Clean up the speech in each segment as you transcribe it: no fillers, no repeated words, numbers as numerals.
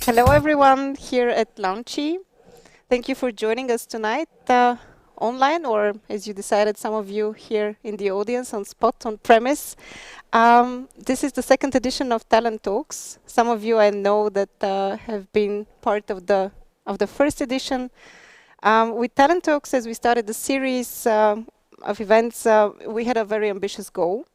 Hello everyone here at Launchee. Thank you for joining us tonight online, or as you decided, some of you here in the audience on spot, on premise. This is the second edition of Talent Talks. Some of you I know that have been part of the first edition. With Talent Talks, as we started the series of events, we had a very ambitious goal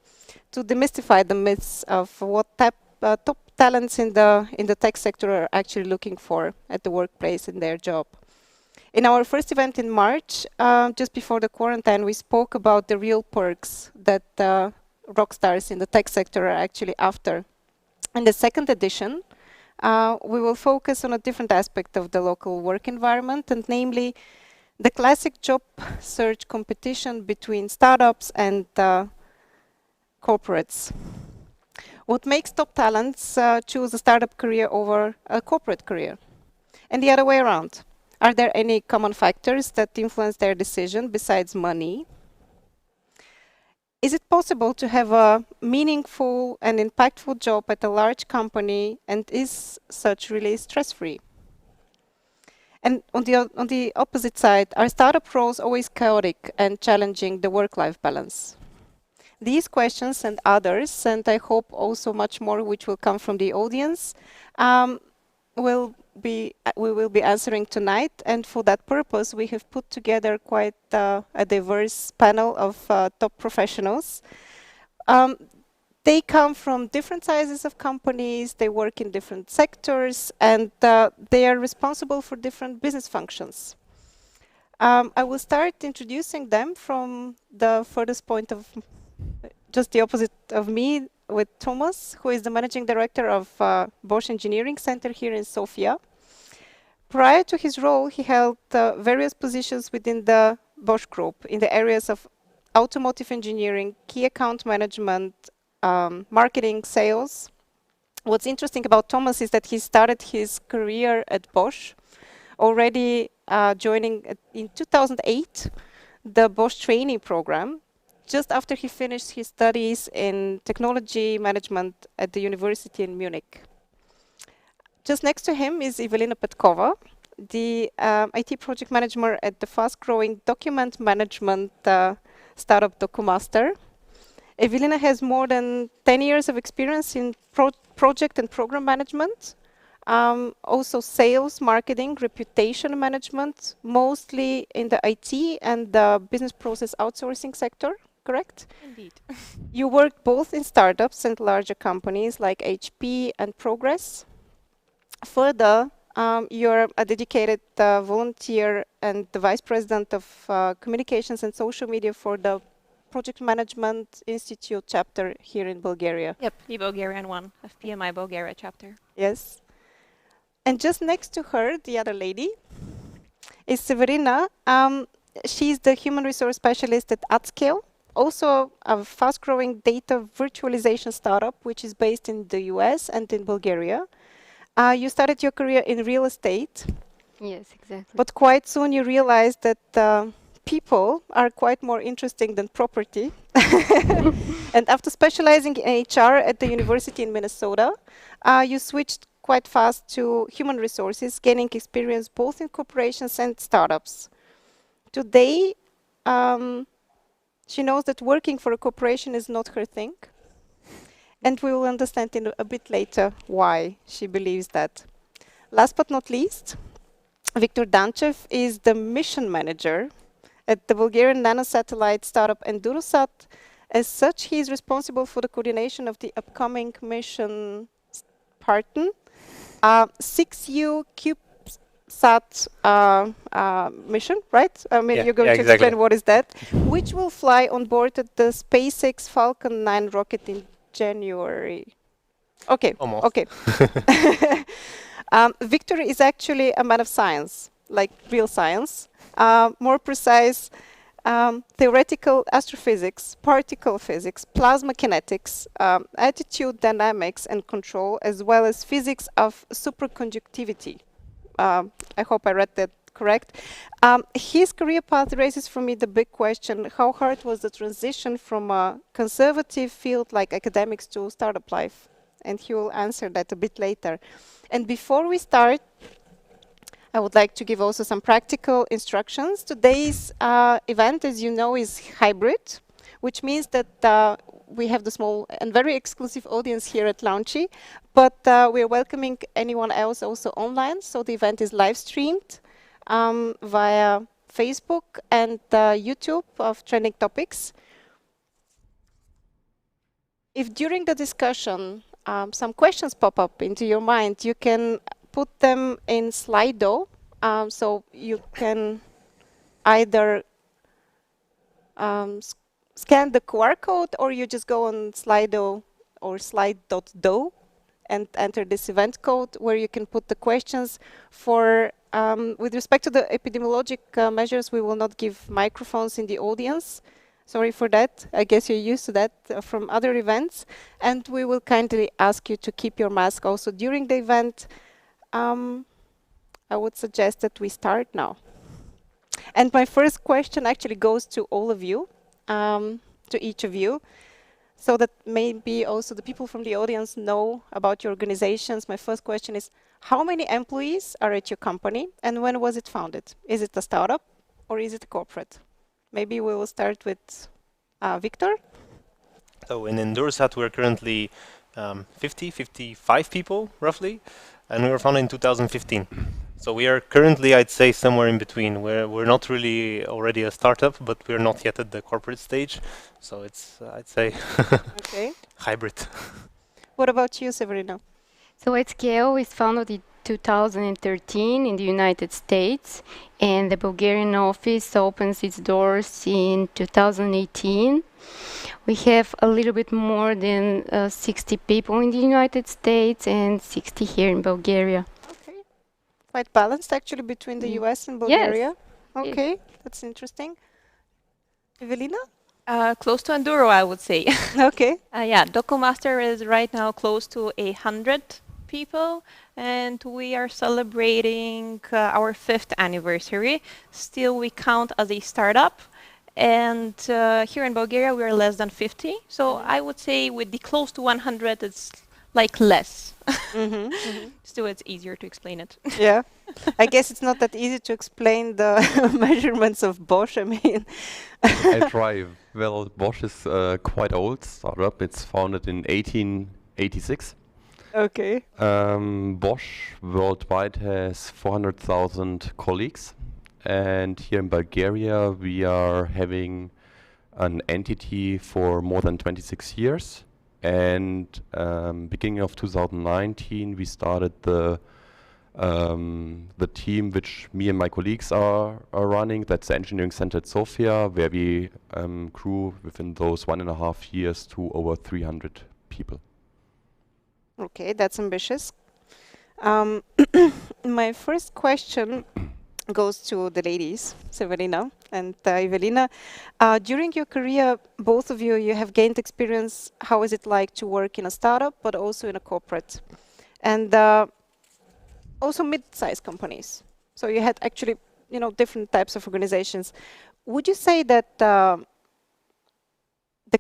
to demystify the myths of what top talents in the tech sector are actually looking for at the workplace in their job. In our first event in March, just before the quarantine, we spoke about the real perks that rock stars in the tech sector are actually after. In the second edition, we will focus on a different aspect of the local work environment, and namely the classic job search competition between startups and corporates. What makes top talents choose a startup career over a corporate career? And the other way around. Are there any common factors that influence their decision besides money? Is it possible to have a meaningful and impactful job at a large company, and is such really stress-free? And on the opposite side, are startup roles always chaotic and challenging the work-life balance? These questions and others, and I hope also much more which will come from the audience, we will be answering tonight. And for that purpose, we have put together quite a diverse panel of top professionals. They come from different sizes of companies, they work in different sectors, and they are responsible for different business functions. I will start introducing them from the furthest point of just the opposite of me, with Thomas, who is the managing director of Bosch Engineering Center here in Sofia. Prior to his role, he held various positions within the Bosch Group in the areas of automotive engineering, key account management, marketing, sales. What's interesting about Thomas is that he started his career at Bosch, already joining in 2008 the Bosch training program, just after he finished his studies in technology management at the university in Munich. Just next to him is Ivelina Petkova, the IT project manager at the fast-growing document management startup Documaster. Ivelina has more than 10 years of experience in project and program management, also sales, marketing, reputation management, mostly in the IT and the business process outsourcing sector. Correct? Indeed. You work both in startups and larger companies like HP and Progress. Further, you're a dedicated volunteer and the vice president of communications and social media for the Project Management Institute chapter here in Bulgaria. Yep, the Bulgarian one of PMI Bulgaria chapter. Yes. And just next to her, the other lady, is Severina. She's the human resource specialist at AtScale, also a fast-growing data virtualization startup, which is based in the US and in Bulgaria. You started your career in real estate. Yes, exactly. But quite soon you realized that people are quite more interesting than property. And after specializing in HR at the university in Minnesota, you switched quite fast to human resources, gaining experience both in corporations and startups. Today, she knows that working for a corporation is not her thing. And we will understand a bit later why she believes that. Last but not least, Victor Danchev is the mission manager at the Bulgarian nanosatellite startup EnduroSat. As such, he is responsible for the coordination of the upcoming mission Spartan, 6U CubeSat mission, right? I mean, you're going to explain what is that, which will fly on board at the SpaceX Falcon 9 rocket in January. Okay, almost. Okay. Victor is actually a man of science, like real science, more precise, theoretical astrophysics, particle physics, plasma kinetics, attitude dynamics and control, as well as physics of superconductivity. I hope I read that correct. His career path raises for me the big question: how hard was the transition from a conservative field like academics to startup life? and he will answer that a bit later. And before we start, I would like to give also some practical instructions. Today's event, as you know, is hybrid, which means that we have the small and very exclusive audience here at Launchee, but we're welcoming anyone else also online. So the event is live streamed via Facebook and YouTube of Trending Topics. If during the discussion some questions pop up into your mind, you can put them in Slido. So you can either scan the QR code, or you just go on Slido or slide.do and enter this event code where you can put the questions. For with respect to the epidemiologic measures, we will not give microphones in the audience. Sorry for that. I guess you're used to that from other events. And we will kindly ask you to keep your mask also during the event. I would suggest that we start now. And my first question actually goes to all of you, to each of you, so that maybe also the people from the audience know about your organizations. My first question is, how many employees are at your company, and when was it founded? Is it a startup or is it a corporate? Maybe we will start with Victor. So in Endurasat, we're currently 55 people, roughly, and we were founded in 2015. So we are currently, I'd say, somewhere in between. We're not really already a startup, but we're not yet at the corporate stage. So it's, I'd say, Okay. hybrid. What about you, Severina? So AtScale was founded in 2013 in the United States, and the Bulgarian office opens its doors in 2018. We have a little bit more than 60 people in the United States and 60 here in Bulgaria. Okay. Quite balanced actually between the US and Bulgaria. Yes. Okay, that's interesting. Ivelina? Close to Enduro, I would say. Okay. Yeah, Documaster is right now close to 100 people, and we are celebrating our 5th anniversary. Still, we count as a startup. And here in Bulgaria, we are less than 50. So I would say with the close to 100, it's like less. Still, it's easier to explain it. Yeah. I guess it's not that easy to explain the measurements of Bosch. I mean, I try. Well, Bosch is quite old startup. It's founded in 1886. Okay. Bosch worldwide has 400,000 colleagues. And here in Bulgaria, we are having an entity for more than 26 years. And beginning of 2019, we started the team which me and my colleagues are running. That's the engineering center at Sofia, where we grew within those 1.5 years to over 300 people. Okay, that's ambitious. My first question goes to the ladies, Severina and Ivelina. During your career, both of you, you have gained experience. How is it like to work in a startup, but also in a corporate? And also mid-sized companies. So you had actually, you know, different types of organizations. Would you say that the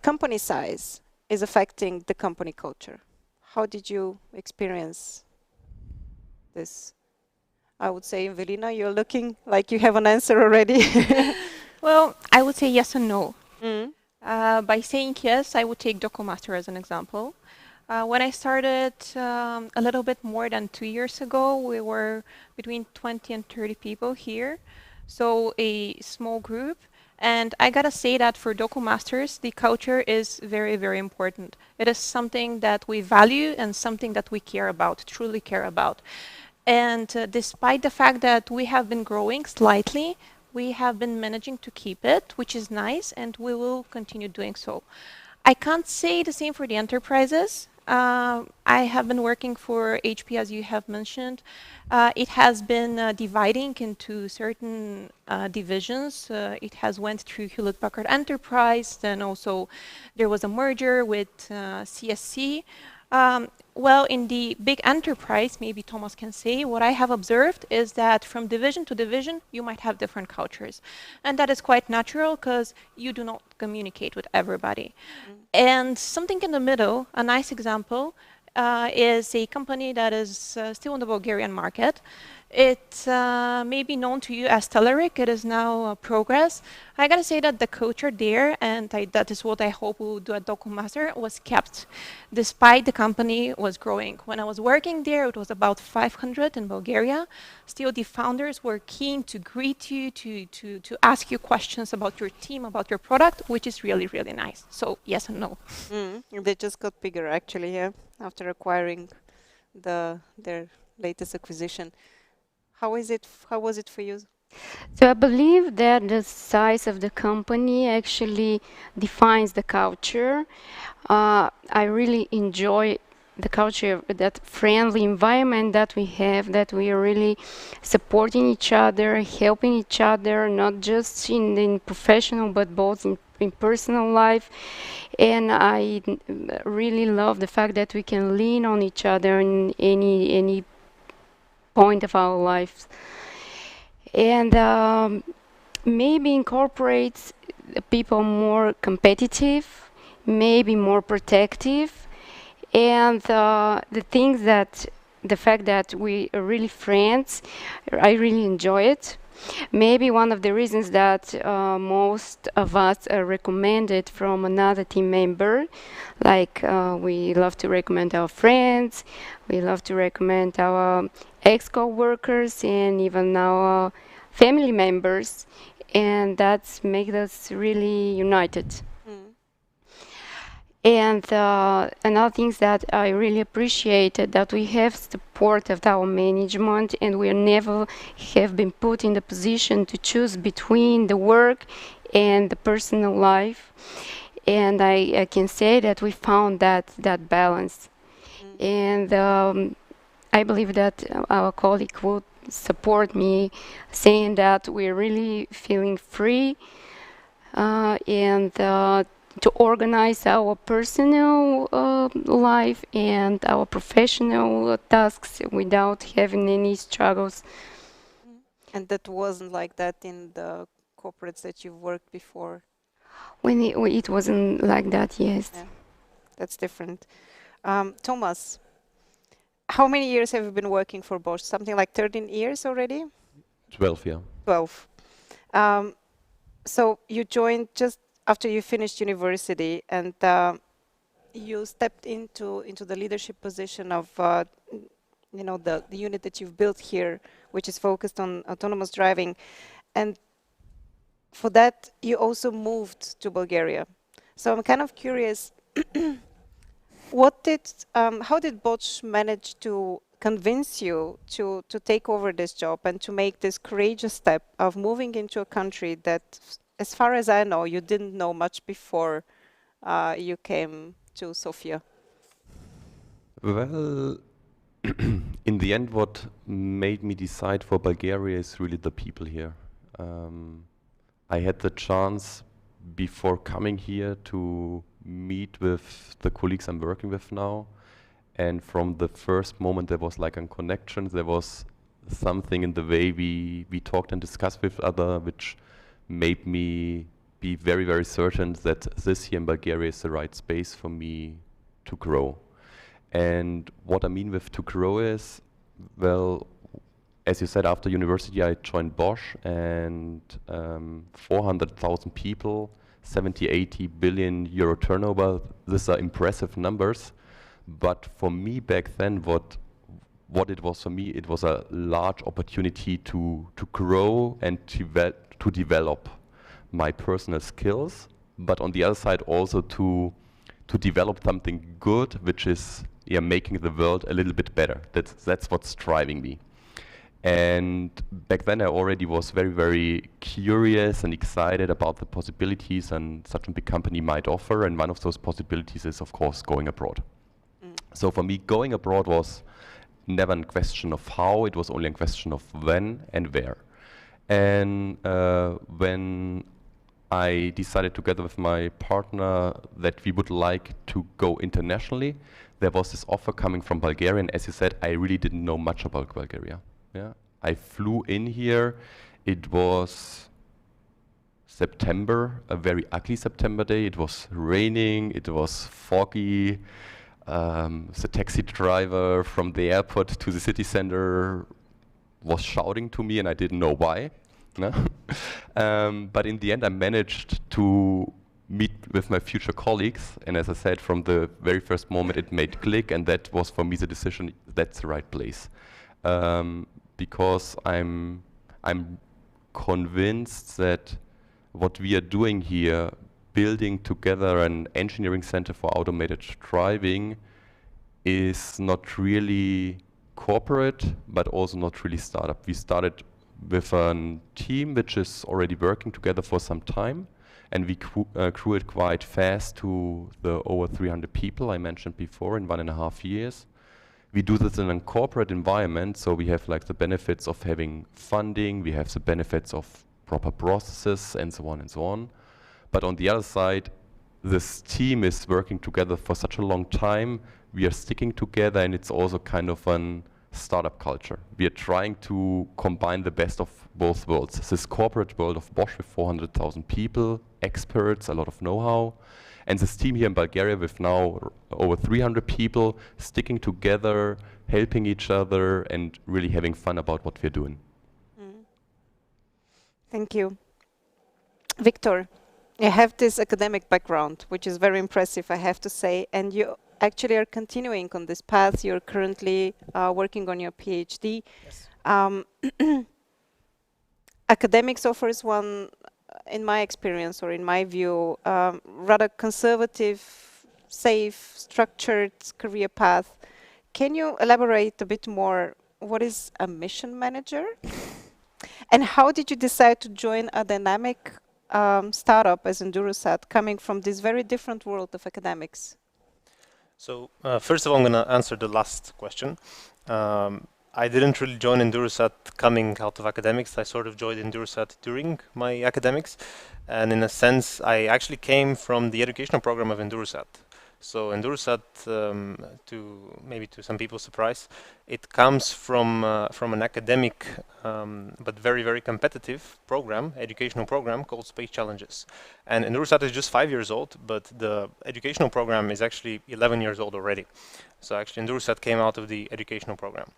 company size is affecting the company culture? How did you experience this? I would say, Ivelina, you're looking like you have an answer already. Well, I would say yes and no. By saying yes, I would take Documaster as an example. When I started a little bit more than 2 years ago, we were between 20 and 30 people here, so a small group. And I gotta say that for Documasters, the culture is very, very important. It is something that we value and something that we care about, truly care about. And despite the fact that we have been growing slightly, we have been managing to keep it, which is nice, and we will continue doing so. I can't say the same for the enterprises. I have been working for HP, as you have mentioned. It has been dividing into certain divisions. It has went through Hewlett-Packard Enterprise, then also there was a merger with CSC. Well, in the big enterprise, maybe Thomas can say, what I have observed is that from division to division, you might have different cultures. And that is quite natural because you do not communicate with everybody. And something in the middle, a nice example, is a company that is still in the Bulgarian market. It may be known to you as Telerik. It is now Progress. I gotta say that the culture there, and that is what I hope we will do at Documaster, was kept despite the company was growing. When I was working there, it was about 500 in Bulgaria. Still, the founders were keen to greet you, to ask you questions about your team, about your product, which is really, really nice. So yes and no. They just got bigger, actually, yeah, after acquiring their latest acquisition. How was it for you? So I believe that the size of the company actually defines the culture. I really enjoy the culture, that friendly environment that we have, that we are really supporting each other, helping each other, not just in professional, but both in personal life. And I really love the fact that we can lean on each other in any point of our lives. And maybe incorporates people more competitive, maybe more protective, and the fact that we are really friends, I really enjoy it. Maybe one of the reasons that most of us are recommended from another team member, like we love to recommend our friends, we love to recommend our ex-co-workers and even our family members, and that makes us really united. And another thing that I really appreciated, that we have support of our management, and we never have been put in the position to choose between the work and the personal life. And I can say that we found that balance. And I believe that our colleague would support me, saying that we're really feeling free and to organize our personal life and our professional tasks without having any struggles. And that wasn't like that in the corporates that you've worked before? When it wasn't like that, yes. Yeah, that's different. Thomas, how many years have you been working for Bosch? Something like 13 years already? 12, yeah. 12. So you joined just after you finished university, and you stepped into the leadership position of the unit that you've built here, which is focused on autonomous driving. And for that, you also moved to Bulgaria. So I'm kind of curious, how did Bosch manage to convince you to take over this job and to make this courageous step of moving into a country that, as far as I know, you didn't know much before you came to Sofia? Well, in the end, what made me decide for Bulgaria is really the people here. I had the chance before coming here to meet with the colleagues I'm working with now, and from the first moment there was like a connection. There was something in the way we talked and discussed with other, which made me be very, very certain that this here in Bulgaria is the right space for me to grow. And what I mean with to grow is, well, as you said, after university I joined Bosch, and 400,000 people, 70, 80 billion euro turnover. These are impressive numbers. But for me back then, what it was for me, it was a large opportunity to grow and to develop my personal skills, but on the other side also to develop something good, which is making the world a little bit better. That's what's driving me. And back then I already was very, very curious and excited about the possibilities and such a big company might offer, and one of those possibilities is of course going abroad. So for me, going abroad was never a question of how, it was only a question of when and where. And when I decided together with my partner that we would like to go internationally, there was this offer coming from Bulgaria, and as you said, I really didn't know much about Bulgaria. Yeah, I flew in here, it was September, a very ugly September day, it was raining, it was foggy, The taxi driver from the airport to the city center was shouting to me and I didn't know why. No? But in the end I managed to meet with my future colleagues, and as I said, from the very first moment it made click, and that was for me the decision, that's the right place. Because I'm convinced that what we are doing here, building together an engineering center for automated driving, is not really corporate, but also not really startup. We started with a team which is already working together for some time, and we grew it quite fast to the over 300 people I mentioned before in 1.5 years. We do this in a corporate environment, so we have like the benefits of having funding, we have the benefits of proper processes, and so on and so on. But on the other side, this team is working together for such a long time, we are sticking together, and it's also kind of an startup culture. We are trying to combine the best of both worlds. This corporate world of Bosch with 400,000 people, experts, a lot of know-how, and this team here in Bulgaria with now over 300 people sticking together, helping each other, and really having fun about what we're doing. Thank you. Victor, you have this academic background, which is very impressive, I have to say, and you actually are continuing on this path. You're currently working on your PhD. Yes. Academics offers one, in my experience or in my view, rather conservative, safe, structured career path. Can you elaborate a bit more? What is a mission manager? And how did you decide to join a dynamic startup as EnduroSat, coming from this very different world of academics? So first of all, I'm going to answer the last question. I didn't really join EnduroSat coming out of academics. I sort of joined EnduroSat during my academics. And in a sense, I actually came from the educational program of EnduroSat. So EnduroSat, maybe to some people's surprise, it comes from an academic but very, very competitive program, educational program called Space Challenges. And EnduroSat is just 5 years old, but the educational program is actually 11 years old already. So actually EnduroSat came out of the educational program.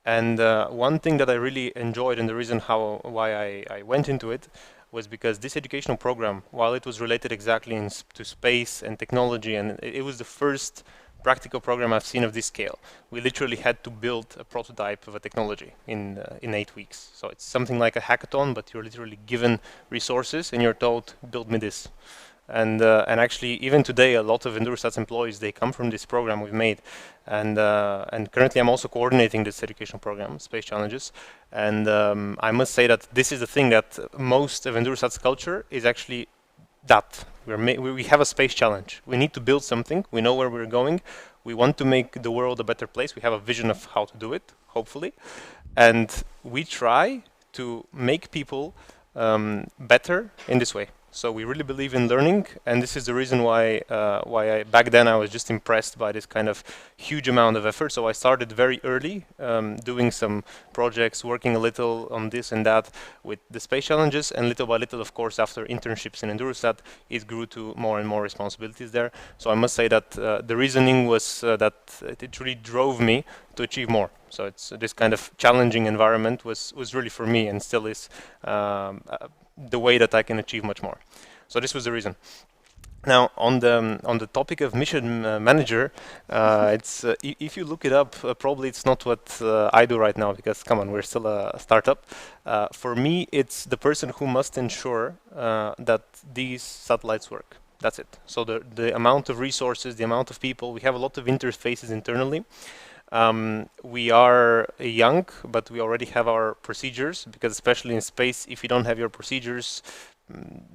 And one thing that I really enjoyed, and the reason why I went into it, was because this educational program, while it was related exactly to space and technology, and it was the first practical program I've seen of this scale. We literally had to build a prototype of a technology in 8 weeks. So it's something like a hackathon, but you're literally given resources and you're told, build me this. And actually, even today, a lot of EnduroSat's employees, they come from this program we've made. And currently, I'm also coordinating this educational program, Space Challenges. And I must say that this is the thing that most of EnduroSat's culture is actually that. We have a space challenge. We need to build something. We know where we're going. We want to make the world a better place. We have a vision of how to do it, hopefully. And we try to make people better in this way. So we really believe in learning, and this is the reason why back then I was just impressed by this kind of huge amount of effort. So I started very early, doing some projects, working a little on this and that with the space challenges, and little by little, of course, after internships in EnduroSat, it grew to more and more responsibilities there. So I must say that the reasoning was that it really drove me to achieve more. So it's this kind of challenging environment was really for me, and still is the way that I can achieve much more. So this was the reason. Now on the topic of mission manager, it's if you look it up, probably it's not what I do right now, because come on, we're still a startup. For me, it's the person who must ensure that these satellites work. That's it. So the amount of resources, the amount of people, we have a lot of interfaces internally. We are young, but we already have our procedures, because especially in space, if you don't have your procedures,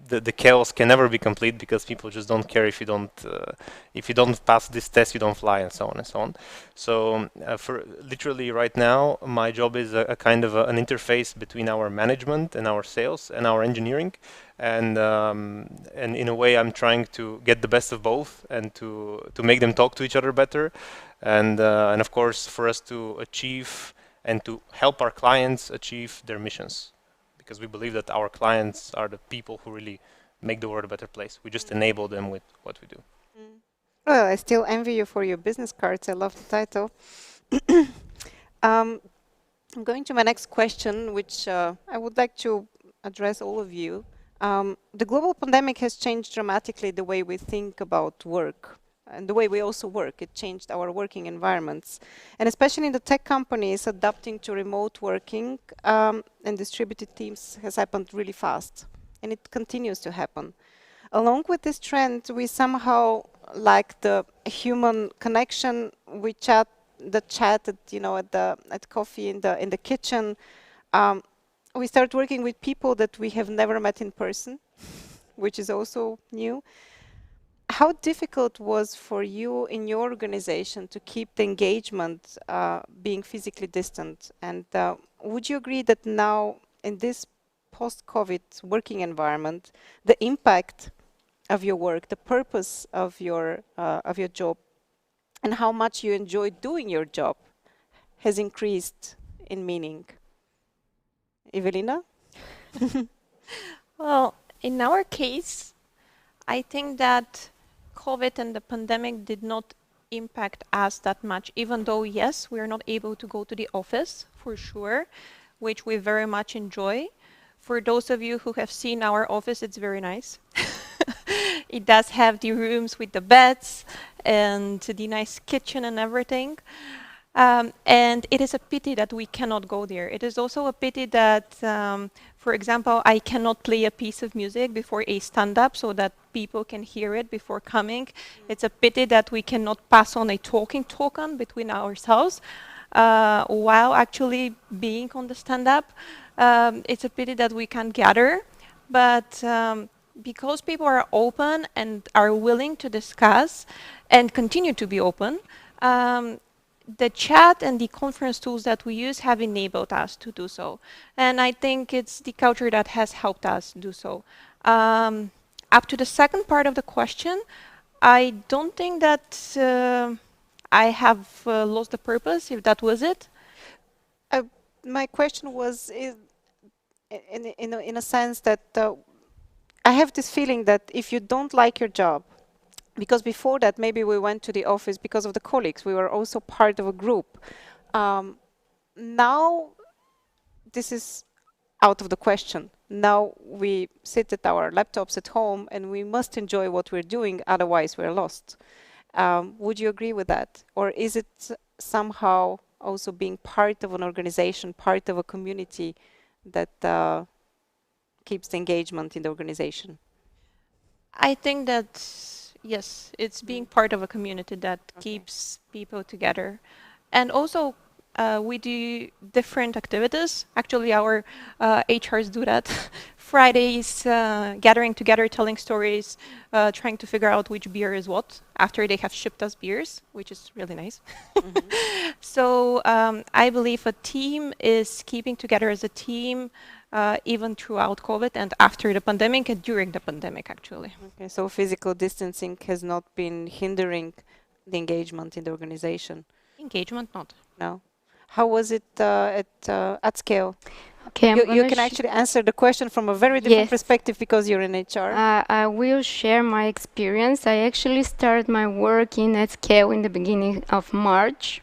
the chaos can never be complete, because people just don't care if you don't pass this test, you don't fly, and so on and so on. So for literally right now, my job is a kind of an interface between our management and our sales and our engineering, and in a way I'm trying to get the best of both and to make them talk to each other better, and of course for us to achieve and to help our clients achieve their missions, because we believe that our clients are the people who really make the world a better place. We just enable them with what we do. Well, I still envy you for your business cards. I love the title. I'm going to my next question, which I would like to address all of you. The global pandemic has changed dramatically the way we think about work and the way we also work. It changed our working environments. And especially in the tech companies, adapting to remote working and distributed teams has happened really fast. And it continues to happen. Along with this trend, we somehow like the human connection. We chat at, you know, at coffee in the kitchen. We start working with people that we have never met in person, which is also new. How difficult was for you in your organization to keep the engagement being physically distant? And would you agree that now in this post-COVID working environment, the impact of your work, the purpose of your job, and how much you enjoy doing your job has increased in meaning? Ivelina? Well, in our case, I think that COVID and the pandemic did not impact us that much, even though, yes, we are not able to go to the office, for sure, which we very much enjoy. For those of you who have seen our office, it's very nice. It does have the rooms with the beds and the nice kitchen and everything. And it is a pity that we cannot go there. It is also a pity that, for example, I cannot play a piece of music before a stand-up so that people can hear it before coming. It's a pity that we cannot pass on a talking token between ourselves while actually being on the stand-up. It's a pity that we can't gather, but because people are open and are willing to discuss and continue to be open, the chat and the conference tools that we use have enabled us to do so. And I think it's the culture that has helped us do so. Up to the second part of the question, I don't think that I have lost the purpose, if that was it. My question was in a sense that I have this feeling that if you don't like your job, because before that maybe we went to the office because of the colleagues, we were also part of a group. Now this is out of the question. Now we sit at our laptops at home and we must enjoy what we're doing, otherwise we're lost. Would you agree with that? Or is it somehow also being part of an organization, part of a community that keeps the engagement in the organization? I think that, yes, it's being part of a community that keeps people together. And also, we do different activities. Actually, our HRs do that. Fridays, gathering together, telling stories, trying to figure out which beer is what after they have shipped us beers, which is really nice. So I believe a team is keeping together as a team even throughout COVID and after the pandemic and during the pandemic, actually. Okay, so physical distancing has not been hindering the engagement in the organization? Engagement, not. No. How was it at AtScale? Okay, you can actually answer the question from a very different perspective because you're in HR. I will share my experience. I actually started my work in AtScale in the beginning of March.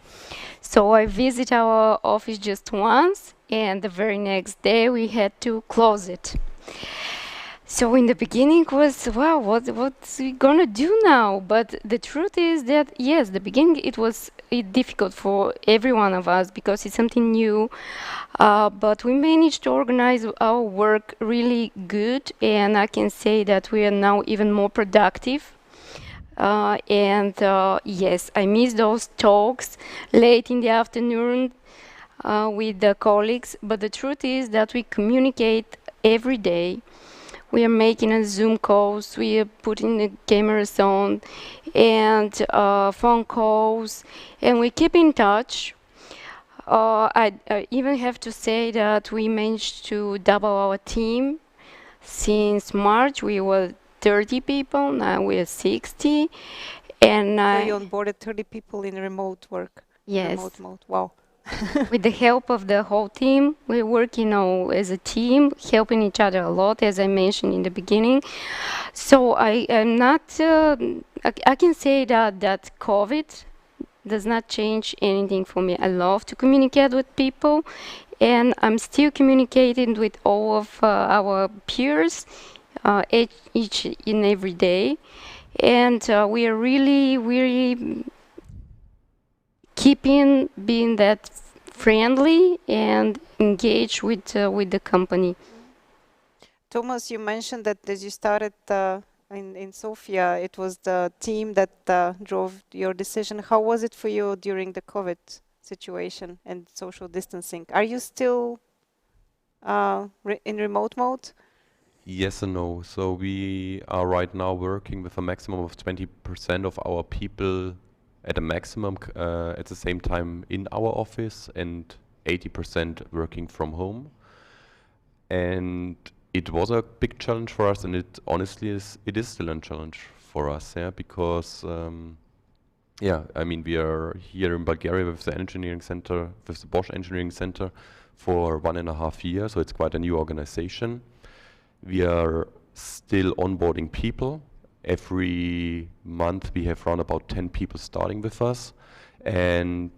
So I visit our office just once, and the very next day we had to close it. So in the beginning was, wow, what's we gonna do now? But the truth is that, yes, the beginning it was difficult for every one of us because it's something new. But we managed to organize our work really good, and I can say that we are now even more productive. Yes, I miss those talks late in the afternoon with the colleagues, but the truth is that we communicate every day. We are making a Zoom calls, we are putting the cameras on, and phone calls, and we keep in touch. I even have to say that we managed to double our team. Since March, we were 30 people, now we are 60. And so you onboarded 30 people in remote work? Yes. Remote mode. Wow. With the help of the whole team, we work, as a team, helping each other a lot, as I mentioned in the beginning. So I am not. I can say that COVID does not change anything for me. I love to communicate with people, and I'm still communicating with all of our peers each and every day. And we are really keeping being that friendly and engaged with the company. Thomas, you mentioned that as you started in Sofia, it was the team that drove your decision. How was it for you during the COVID situation and social distancing? Are you still in remote mode? Yes and no. So we are right now working with a maximum of 20% of our people at a maximum at the same time in our office and 80% working from home. And it was a big challenge for us, and it honestly is still a challenge for us, yeah, because I mean, we are here in Bulgaria with the engineering center, with the Bosch Engineering Center for 1.5 years, so it's quite a new organization. We are still onboarding people. Every month we have around about 10 people starting with us, and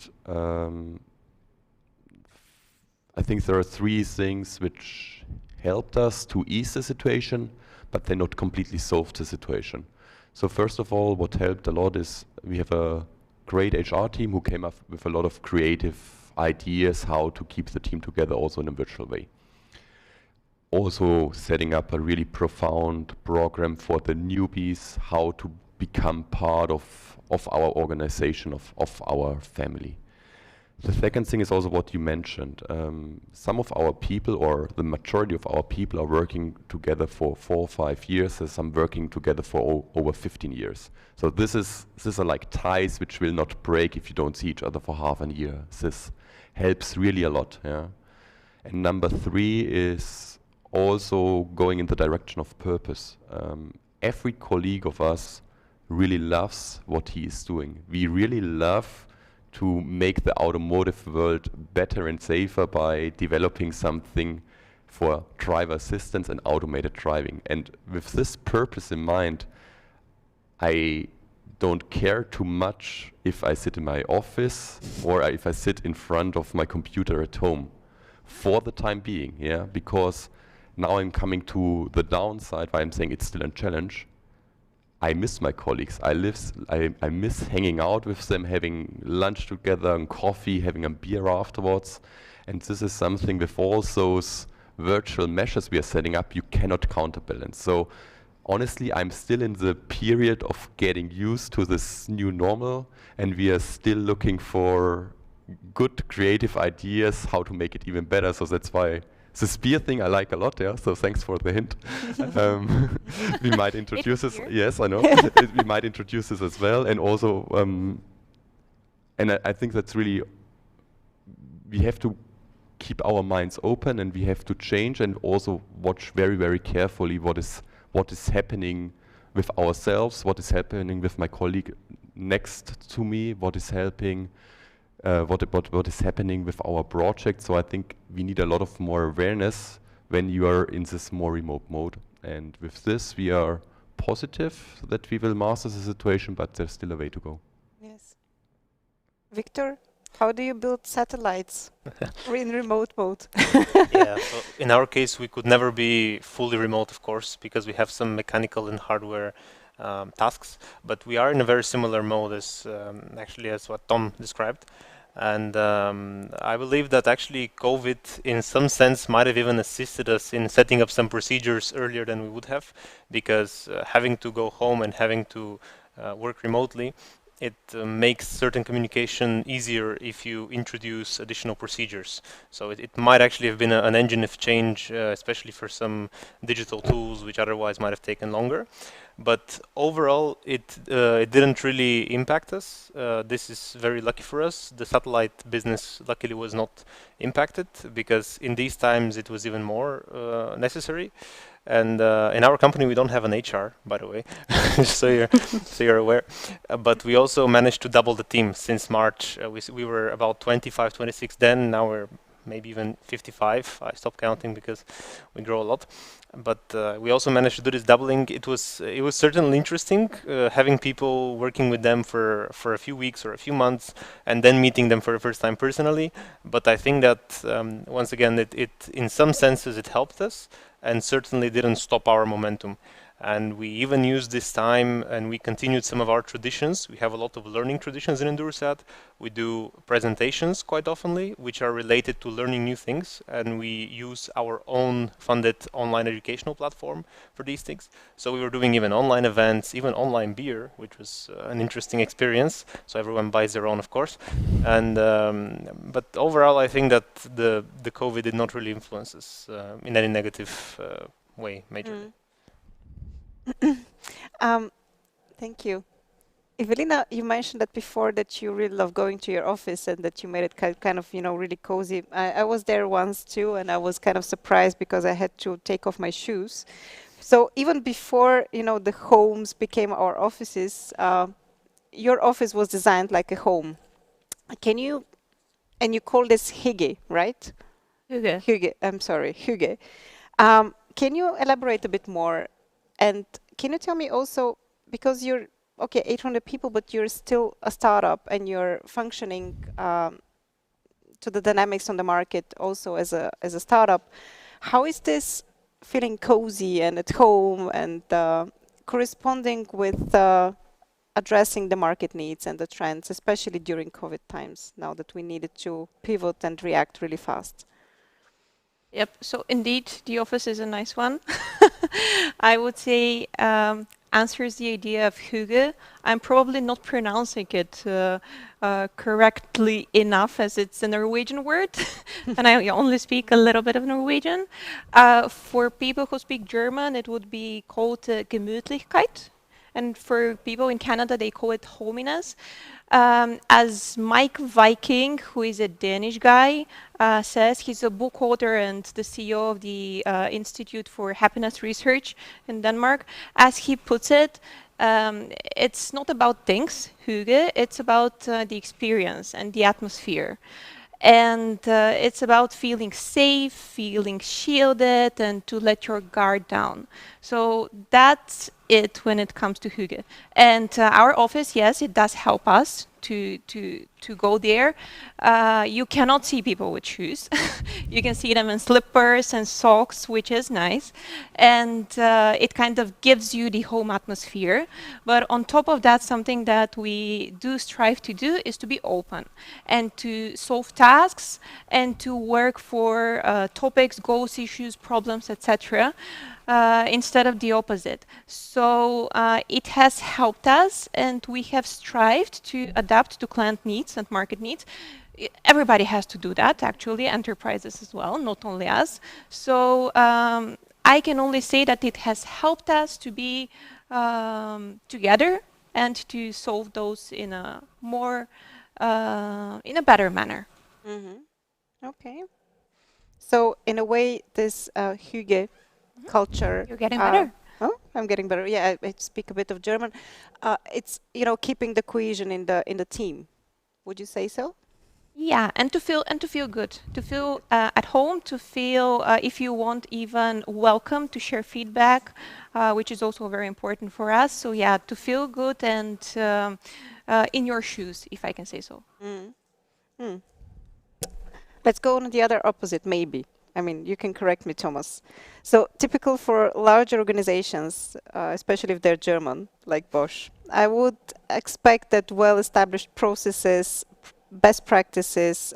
I think there are 3 things which helped us to ease the situation, but they not completely solved the situation. So first of all, what helped a lot is we have a great HR team who came up with a lot of creative ideas how to keep the team together also in a virtual way. Also setting up a really profound program for the newbies, how to become part of our organization, of our family. The second thing is also what you mentioned. Some of our people, or the majority of our people, are working together for 4 or 5 years, and some working together for over 15 years. So these are like ties which will not break if you don't see each other for half a year. This helps really a lot. Yeah. And number 3 is also going in the direction of purpose. Every colleague of us really loves what he is doing. We really love to make the automotive world better and safer by developing something for driver assistance and automated driving. And with this purpose in mind, I don't care too much if I sit in my office or if I sit in front of my computer at home for the time being, yeah, because now I'm coming to the downside why I'm saying it's still a challenge. I miss my colleagues. I miss hanging out with them, having lunch together and coffee, having a beer afterwards. And this is something with all those virtual measures we are setting up, you cannot counterbalance. So honestly, I'm still in the period of getting used to this new normal, and we are still looking for good creative ideas how to make it even better. So that's why the spear thing I like a lot, yeah, so thanks for the hint. We might introduce this, yes, I know. We might introduce this as well, and also, and I think that's really, we have to keep our minds open, and we have to change and also watch very, very carefully what is happening with ourselves, what is happening with my colleague next to me, what is helping, what is happening with our project. So I think we need a lot of more awareness when you are in this more remote mode. And with this, we are positive that we will master the situation, but there's still a way to go. Yes. Victor, how do you build satellites in remote mode? Yeah, so in our case, we could never be fully remote, of course, because we have some mechanical and hardware tasks, but we are in a very similar mode as actually as what Tom described. And I believe that actually COVID in some sense might have even assisted us in setting up some procedures earlier than we would have, because having to go home and having to work remotely, it makes certain communication easier if you introduce additional procedures. So it might actually have been an engine of change, especially for some digital tools which otherwise might have taken longer. But overall, it didn't really impact us. This is very lucky for us. The satellite business luckily was not impacted, because in these times it was even more necessary. And in our company, we don't have an HR, by the way, so you're aware. But we also managed to double the team since March. We were about 25, 26 then. Now we're maybe even 55. I stopped counting because we grow a lot. But we also managed to do this doubling. It was certainly interesting having people working with them for a few weeks or a few months, and then meeting them for the first time personally. But I think that once again, it in some senses it helped us, and certainly didn't stop our momentum. And we even used this time and we continued some of our traditions. We have a lot of learning traditions in EnduroSat. We do presentations quite oftenly, which are related to learning new things. And we use our own funded online educational platform for these things. So we were doing even online events, even online beer, which was an interesting experience. So everyone buys their own, of course. And but overall, I think that the COVID did not really influence us in any negative way, majorly. Thank you. Evelina, you mentioned that before that you really love going to your office and that you made it kind of, really cozy. I was there once too, and I was kind of surprised because I had to take off my shoes. So even before, the homes became our offices, your office was designed like a home. And you call this Hygge, right? Hygge. Hygge, I'm sorry, Hygge. Can you elaborate a bit more? And can you tell me also, because you're, 800 people, but you're still a startup and you're functioning to the dynamics on the market also as a startup, how is this feeling cozy and at home and corresponding with addressing the market needs and the trends, especially during COVID times, now that we needed to pivot and react really fast? Yep, so indeed, the office is a nice one. I would say answers the idea of Hygge. I'm probably not pronouncing it correctly enough, as it's a Norwegian word, and I only speak a little bit of Norwegian. For people who speak German, it would be called Gemütlichkeit. And for people in Canada, they call it hominess. As Mike Viking, who is a Danish guy, says, he's a book author and the CEO of the Institute for Happiness Research in Denmark. As he puts it, it's not about things, Hygge, it's about the experience and the atmosphere. And it's about feeling safe, feeling shielded, and to let your guard down. So that's it when it comes to Hygge. And our office, yes, it does help us to go there. You cannot see people with shoes. You can see them in slippers and socks, which is nice. And it kind of gives you the home atmosphere. But on top of that, something that we do strive to do is to be open and to solve tasks and to work for topics, goals, issues, problems, etc. Instead of the opposite. So it has helped us, and we have strived to adapt to client needs and market needs. Everybody has to do that, actually, enterprises as well, not only us. So I can only say that it has helped us to be together and to solve those in a more, in a better manner. Mm-hmm. Okay. So in a way, this Hygge culture. You're getting better. Oh, I'm getting better. Yeah, I speak a bit of German. It's keeping the cohesion in the team. Would you say so? Yeah, and to feel good, to feel at home, to feel if you want even welcome to share feedback, which is also very important for us. So yeah, to feel good and in your shoes, if I can say so. Let's go on the other opposite, maybe. I mean, you can correct me, Thomas. So typical for large organizations, especially if they're German, like Bosch, I would expect that well-established processes, best practices,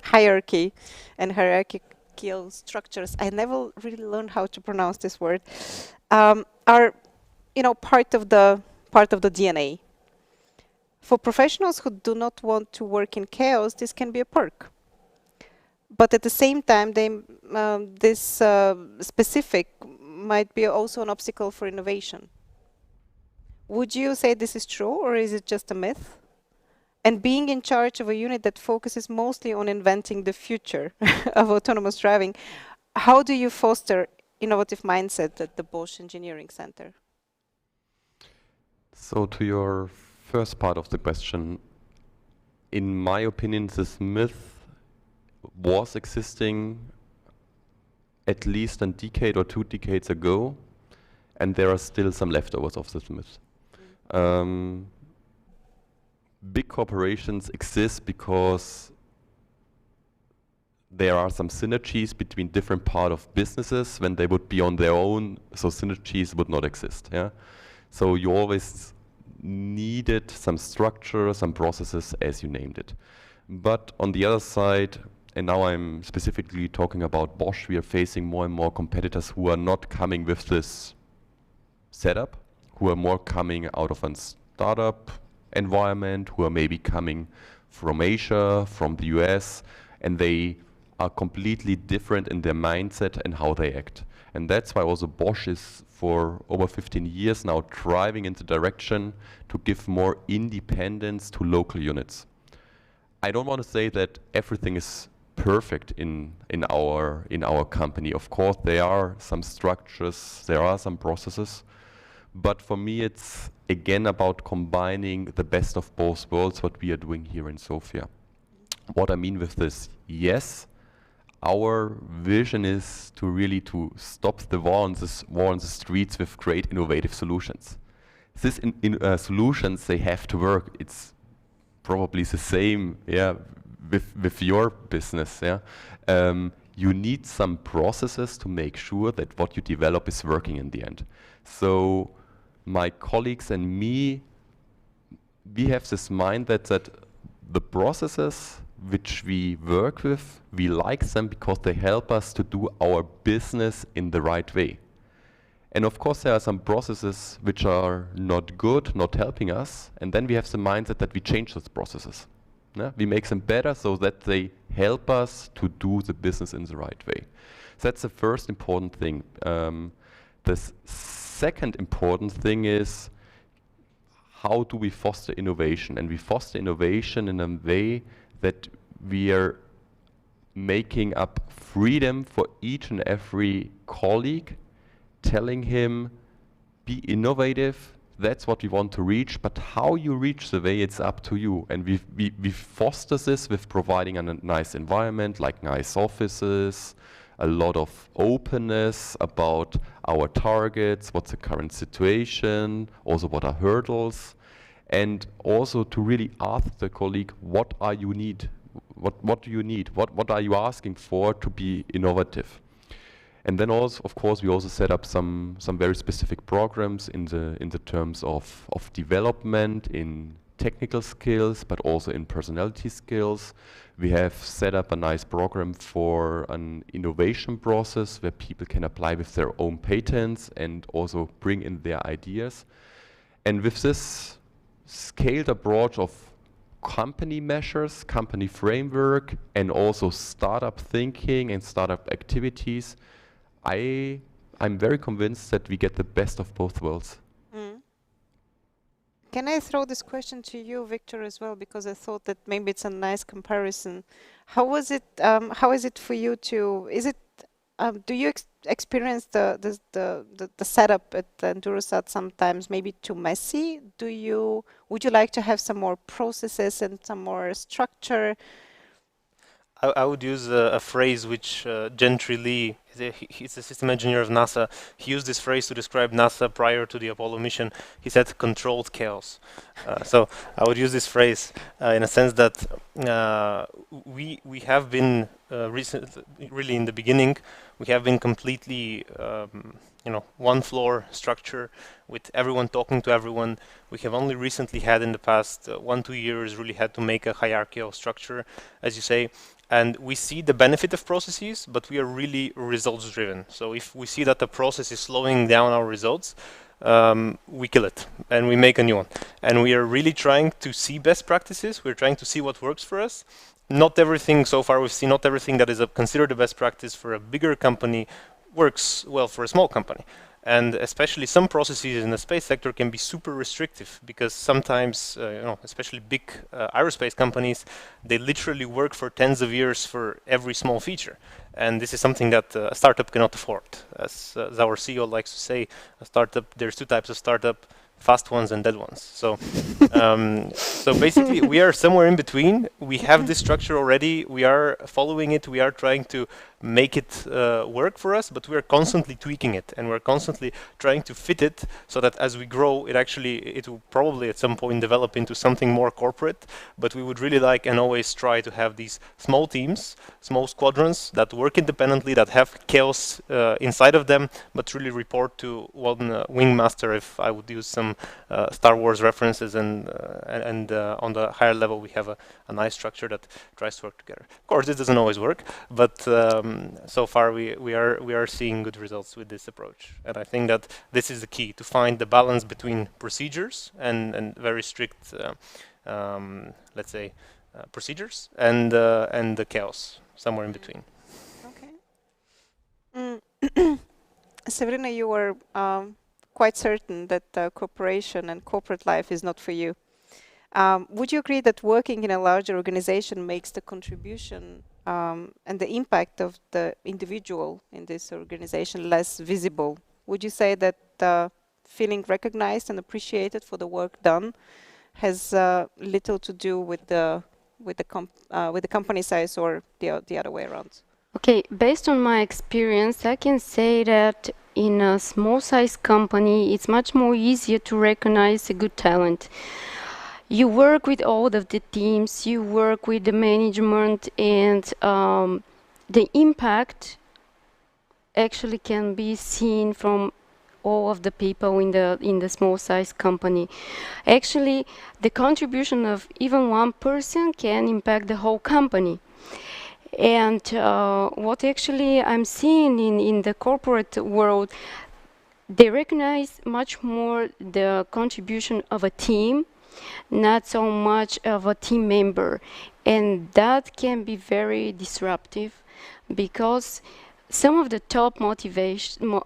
hierarchy, and hierarchical structures, I never really learned how to pronounce this word, are, part of the DNA. For professionals who do not want to work in chaos, this can be a perk. But at the same time, this specific might be also an obstacle for innovation. Would you say this is true, or is it just a myth? And being in charge of a unit that focuses mostly on inventing the future of autonomous driving, how do you foster innovative mindset at the Bosch Engineering Center? So to your first part of the question, in my opinion, this myth was existing at least a decade or 2 decades ago, and there are still some leftovers of this myth. Big corporations exist because there are some synergies between different parts of businesses. When they would be on their own, so synergies would not exist. Yeah, so you always needed some structure, some processes, as you named it. But on the other side, and now I'm specifically talking about Bosch, we are facing more and more competitors who are not coming with this setup, who are more coming out of a startup environment, who are maybe coming from Asia, from the US, and they are completely different in their mindset and how they act. And that's why also Bosch is for over 15 years now driving in the direction to give more independence to local units. I don't want to say that everything is perfect in our company. Of course, there are some structures, there are some processes, but for me it's again about combining the best of both worlds, what we are doing here in Sofia. What I mean with this, yes, our vision is to really stop the war on the streets with great innovative solutions. These solutions, they have to work. It's probably the same, yeah, with your business. Yeah, you need some processes to make sure that what you develop is working in the end. So my colleagues and me, we have this mindset that the processes which we work with, we like them because they help us to do our business in the right way. And of course there are some processes which are not good, not helping us, and then we have the mindset that we change those processes. Yeah? We make them better so that they help us to do the business in the right way. So that's the first important thing. The second important thing is, how do we foster innovation? And we foster innovation in a way that we are making up freedom for each and every colleague, telling him, be innovative, that's what we want to reach, but how you reach the way, it's up to you. And we foster this with providing a nice environment, like nice offices, a lot of openness about our targets, what's the current situation, also what are hurdles, and also to really ask the colleague, what are you need? What do you need? What are you asking for to be innovative? And then also, of course, we also set up some very specific programs in the terms of development, in technical skills, but also in personality skills. We have set up a nice program for an innovation process where people can apply with their own patents and also bring in their ideas. And with this scaled approach of company measures, company framework, and also startup thinking and startup activities, I'm very convinced that we get the best of both worlds. Can I throw this question to you, Victor, as well? Because I thought that maybe it's a nice comparison. How was it? How is it for you to? Is it? Do you experience the setup at Endurasat sometimes maybe too messy? Would you like to have some more processes and some more structure? I would use a phrase which Gentry Lee, he's a system engineer of NASA, he used this phrase to describe NASA prior to the Apollo mission. He said controlled chaos. So I would use this phrase in a sense that we have been really in the beginning, we have been completely one floor structure with everyone talking to everyone. We have only recently had in the past 1-2 years really had to make a hierarchical structure, as you say. And we see the benefit of processes, but we are really results driven. So if we see that the process is slowing down our results, we kill it and we make a new one. And we are really trying to see best practices. We're trying to see what works for us. Not everything so far we've seen, not everything that is considered the best practice for a bigger company works well for a small company. And especially some processes in the space sector can be super restrictive, because sometimes, especially big aerospace companies, they literally work for tens of years for every small feature. And this is something that a startup cannot afford. As our CEO likes to say, a startup, there's two types of startup: fast ones and dead ones. So, so basically, we are somewhere in between. We have this structure already. We are following it. We are trying to make it work for us, but we are constantly tweaking it, and we're constantly trying to fit it so that as we grow, it will probably at some point develop into something more corporate. But we would really like and always try to have these small teams, small squadrons that work independently, that have chaos inside of them, but really report to one wingmaster, if I would use some Star Wars references, and on the higher level we have a nice structure that tries to work together. Of course, this doesn't always work, but so far we are seeing good results with this approach. And I think that this is the key, to find the balance between procedures and very strict, let's say, procedures and the chaos somewhere in between. Okay. Severina, you were quite certain that cooperation and corporate life is not for you. Would you agree that working in a larger organization makes the contribution and the impact of the individual in this organization less visible? Would you say that feeling recognized and appreciated for the work done has little to do with the company size, or the other way around? Okay, based on my experience, I can say that in a small size company, it's much more easier to recognize a good talent. You work with all of the teams, you work with the management, and the impact actually can be seen from all of the people in the small size company. Actually, the contribution of even one person can impact the whole company. And what actually I'm seeing in the corporate world, they recognize much more the contribution of a team, not so much of a team member. And that can be very disruptive, because some of the top motivation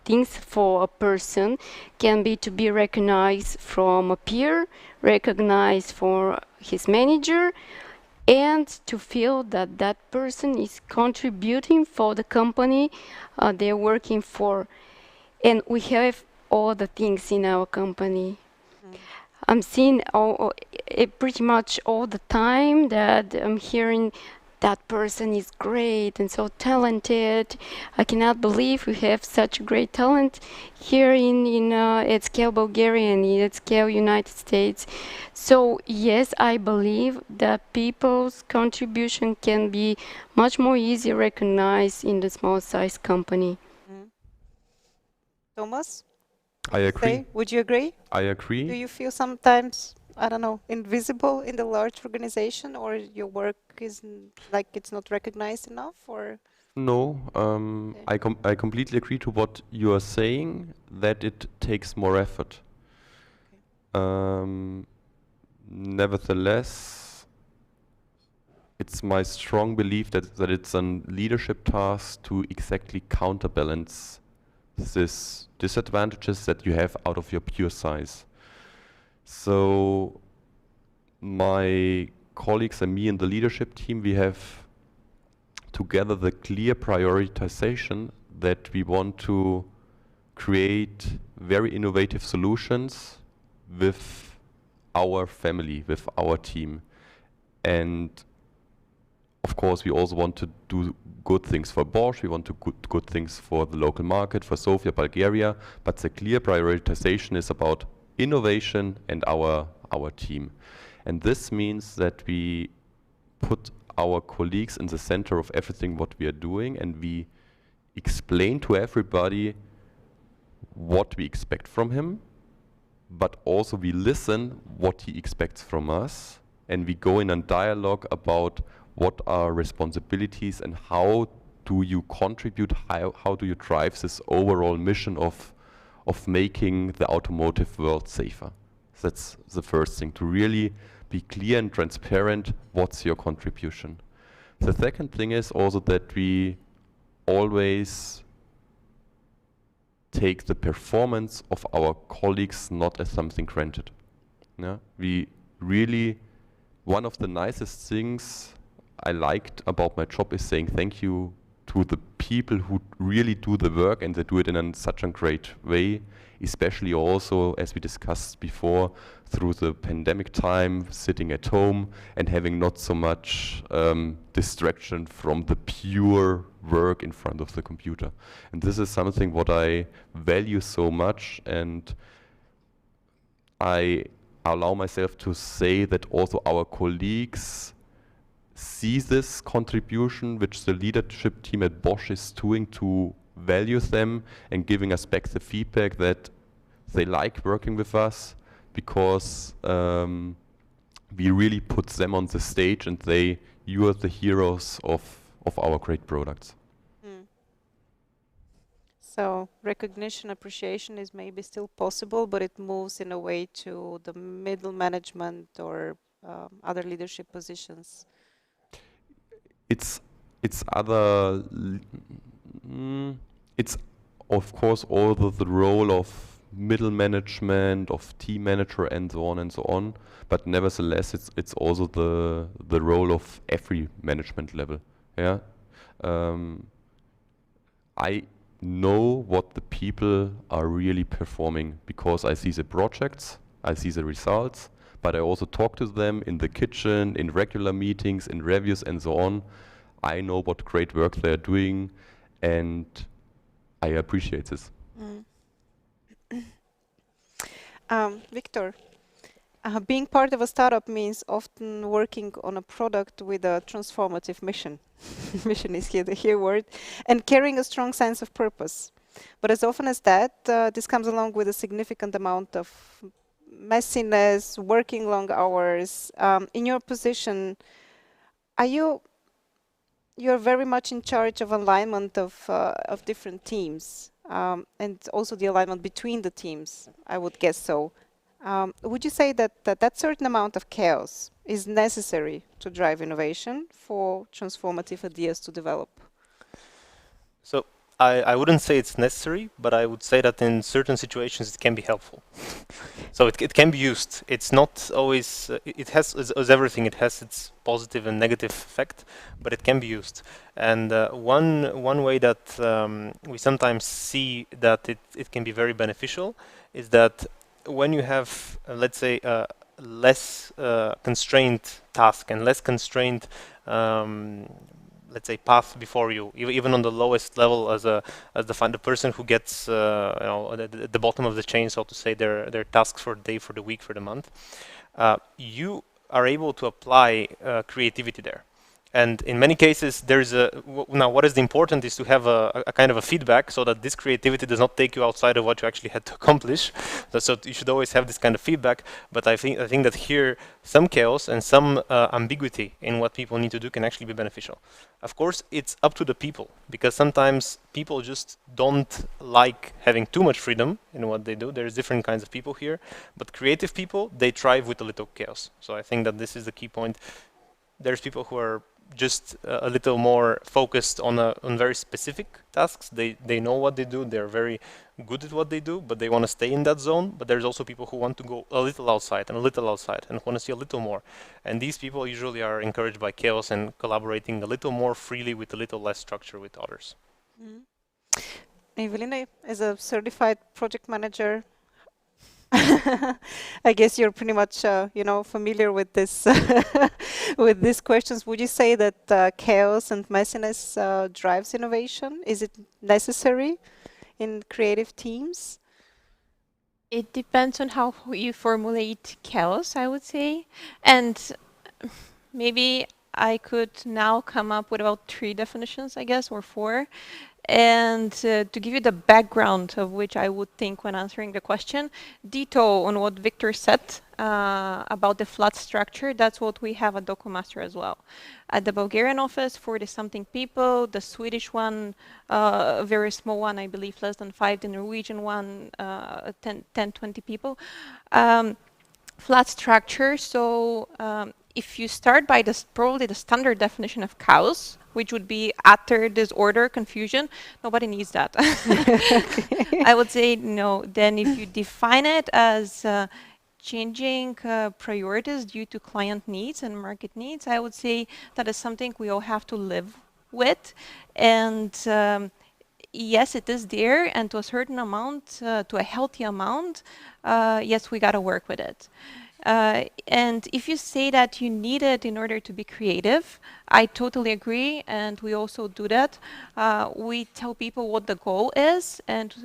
things for a person can be to be recognized from a peer, recognized for his manager, and to feel that that person is contributing for the company they're working for. And we have all the things in our company. I'm seeing pretty much all the time that I'm hearing that person is great and so talented. I cannot believe we have such great talent here in AtScale Bulgaria and in AtScale United States. So yes, I believe that people's contribution can be much more easily recognized in the small size company. Thomas? I agree. Would you agree? I agree. Do you feel sometimes, I don't know, invisible in the large organization, or your work is like it's not recognized enough, or? No, I completely agree to what you are saying, that it takes more effort. Okay. Nevertheless, it's my strong belief that it's a leadership task to exactly counterbalance this disadvantages that you have out of your pure size. So my colleagues and me in the leadership team, we have together the clear prioritization that we want to create very innovative solutions with our family, with our team. And of course, we also want to do good things for Bosch, we want to do good things for the local market, for Sofia, Bulgaria, but the clear prioritization is about innovation and our team. And this means that we put our colleagues in the center of everything what we are doing, and we explain to everybody what we expect from him, but also we listen what he expects from us, and we go in a dialogue about what are responsibilities and how do you contribute, how do you drive this overall mission of making the automotive world safer. That's the first thing, to really be clear and transparent what's your contribution. The second thing is also that we always take the performance of our colleagues not as something granted. Yeah? We really, one of the nicest things I liked about my job is saying thank you to the people who really do the work, and they do it in such a great way, especially also, as we discussed before, through the pandemic time, sitting at home and having not so much distraction from the pure work in front of the computer. And this is something what I value so much, and I allow myself to say that also our colleagues see this contribution which the leadership team at Bosch is doing to value them and giving us back the feedback that they like working with us because we really put them on the stage and you are the heroes of our great products. So recognition, appreciation is maybe still possible, but it moves in a way to the middle management or other leadership positions. It's of course all the role of middle management, of team manager, and so on. But nevertheless, it's also the role of every management level. Yeah, I know what the people are really performing because I see the projects, I see the results, but I also talk to them in the kitchen, in regular meetings, in reviews, and so on. I know what great work they're doing, and I appreciate this. Victor, being part of a startup means often working on a product with a transformative mission. Mission is here the word, and carrying a strong sense of purpose. But as often as that, this comes along with a significant amount of messiness, working long hours. In your position, you're very much in charge of alignment of different teams, and also the alignment between the teams, I would guess so. Would you say that certain amount of chaos is necessary to drive innovation for transformative ideas to develop? So I wouldn't say it's necessary, but I would say that in certain situations it can be helpful. So it can be used. It's not always, it has, as everything, it has its positive and negative effect, but it can be used. And one way that we sometimes see that it can be very beneficial is that when you have, let's say, less constrained task and less constrained let's say path before you, even on the lowest level, as the person who gets at the bottom of the chain, so to say, their tasks for the day, for the week, for the month, you are able to apply creativity there. And in many cases, there's now what is important is to have a kind of a feedback so that this creativity does not take you outside of what you actually had to accomplish. So you should always have this kind of feedback. But I think that here some chaos and some ambiguity in what people need to do can actually be beneficial. Of course, it's up to the people, because sometimes people just don't like having too much freedom in what they do. There's different kinds of people here, but creative people, they thrive with a little chaos. So I think that this is the key point. There's people who are just a little more focused on very specific tasks. They know what they do. They're very good at what they do, but they want to stay in that zone. But there's also people who want to go a little outside and a little outside and want to see a little more. And these people usually are encouraged by chaos and collaborating a little more freely with a little less structure with others. Ivelina, as a certified project manager, I guess you're pretty much, familiar with this, with these questions. Would you say that chaos and messiness drives innovation? Is it necessary in creative teams? It depends on how you formulate chaos, I would say. And maybe I could now come up with about 3 definitions, I guess, or 4. And to give you the background of which I would think when answering the question, ditto on what Victor said about the flat structure, that's what we have at Documaster as well. At the Bulgarian office, 40-something people, the Swedish one, a very small one, I believe less than 5, the Norwegian one, 10, 20 people. Flat structure, so if you start by probably the standard definition of chaos, which would be utter disorder, confusion. Nobody needs that. I would say no. Then if you define it as changing priorities due to client needs and market needs, I would say that is something we all have to live with. And yes, it is there, and to a certain amount, to a healthy amount, yes, we got to work with it. And if you say that you need it in order to be creative, I totally agree, and we also do that. We tell people what the goal is, and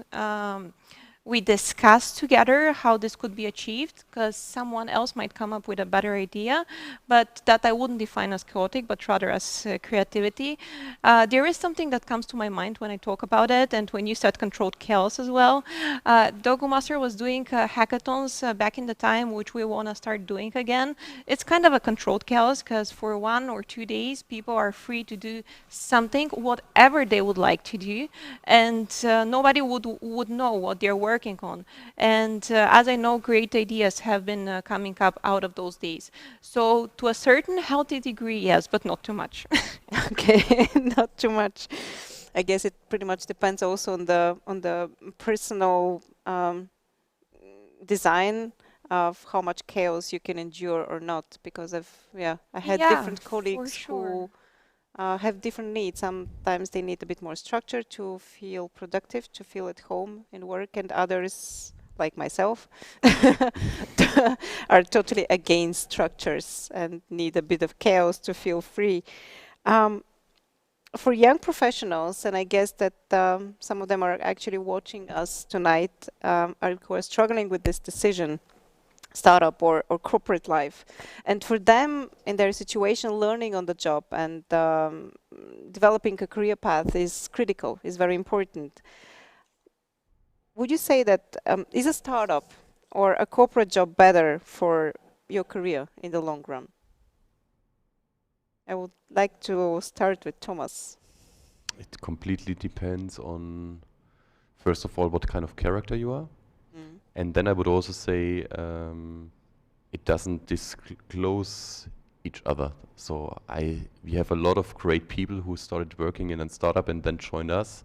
we discuss together how this could be achieved, because someone else might come up with a better idea, but that I wouldn't define as chaotic, but rather as creativity. There is something that comes to my mind when I talk about it, and when you said controlled chaos as well. Documaster was doing hackathons back in the time, which we want to start doing again. It's kind of a controlled chaos, because for 1 or 2 days, people are free to do something, whatever they would like to do, and nobody would know what they're working on. And as I know, great ideas have been coming up out of those days. So to a certain healthy degree, yes, but not too much. Okay, not too much. I guess it pretty much depends also on the personal design of how much chaos you can endure or not. Because I had different colleagues who have different needs. Sometimes they need a bit more structure to feel productive, to feel at home in work, and others, like myself, are totally against structures and need a bit of chaos to feel free. For young professionals, and I guess that some of them are actually watching us tonight, who are struggling with this decision, startup or corporate life. And for them, in their situation, learning on the job and developing a career path is critical, is very important. Would you say that is a startup or a corporate job better for your career in the long run? I would like to start with Thomas. It completely depends on, first of all, what kind of character you are. And then I would also say it doesn't disclose each other. So we have a lot of great people who started working in a startup and then joined us.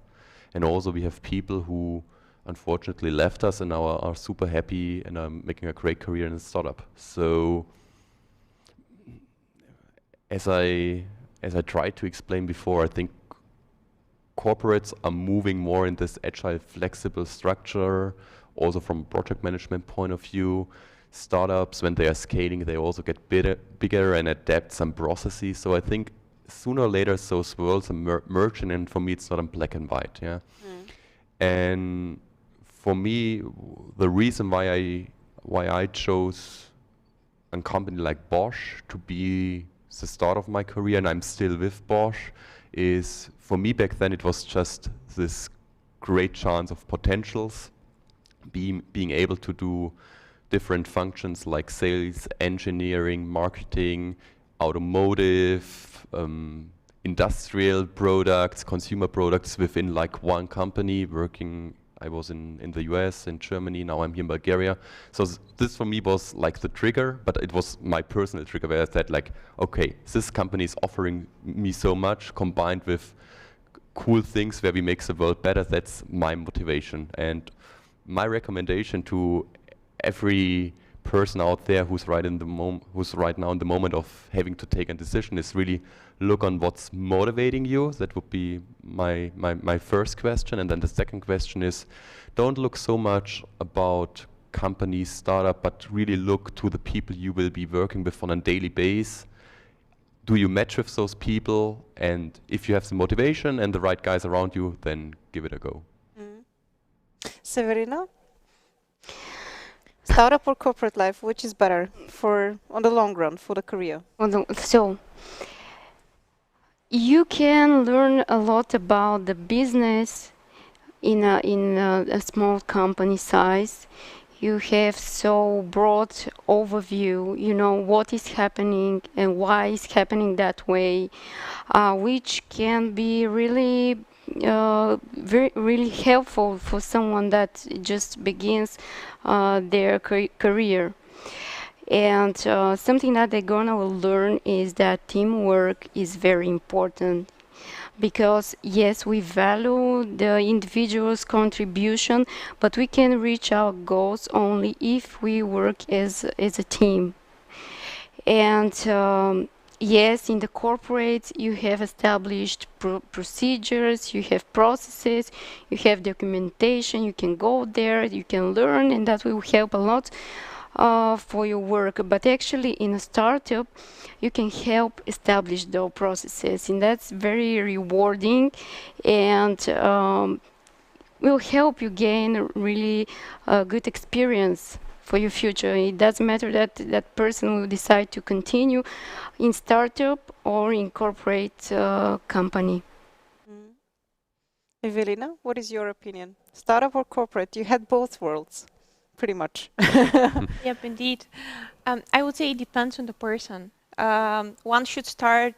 And also we have people who unfortunately left us and now are super happy and are making a great career in a startup. So as I tried to explain before, I think corporates are moving more in this agile, flexible structure. Also from a project management point of view, startups, when they are scaling, they also get bigger and adapt some processes. So I think sooner or later those worlds are merging, and for me it's not in black and white. Yeah. And for me, the reason why I chose a company like Bosch to be the start of my career, and I'm still with Bosch, is for me back then it was just this great chance of potentials. Being able to do different functions like sales, engineering, marketing, automotive, industrial products, consumer products within like one company working. I was in the US, in Germany, now I'm here in Bulgaria. So this for me was like the trigger, but it was my personal trigger where I said like, okay, this company is offering me so much combined with cool things where we make the world better. That's my motivation. And my recommendation to every person out there who's right now in the moment of having to take a decision is really look on what's motivating you. That would be my first question. And then the second question is, don't look so much about companies, startup, but really look to the people you will be working with on a daily basis. Do you match with those people? And if you have the motivation and the right guys around you, then give it a go. Severina? Startup or corporate life, which is better on the long run for the career? So you can learn a lot about the business in a small company size. You have so broad overview, you know what is happening and why it's happening that way, which can be really really helpful for someone that just begins their career. And something that they're gonna learn is that teamwork is very important. because yes, we value the individual's contribution, but we can reach our goals only if we work as a team. And yes, in the corporate, you have established procedures, you have processes, you have documentation, you can go there, you can learn, and that will help a lot for your work. But actually, in a startup, you can help establish those processes, and that's very rewarding, and will help you gain a really good experience for your future. It doesn't matter that that person will decide to continue in startup or in corporate company. Ivelina, what is your opinion? Startup or corporate? You had both worlds, pretty much. Yep, indeed. I would say it depends on the person. One should start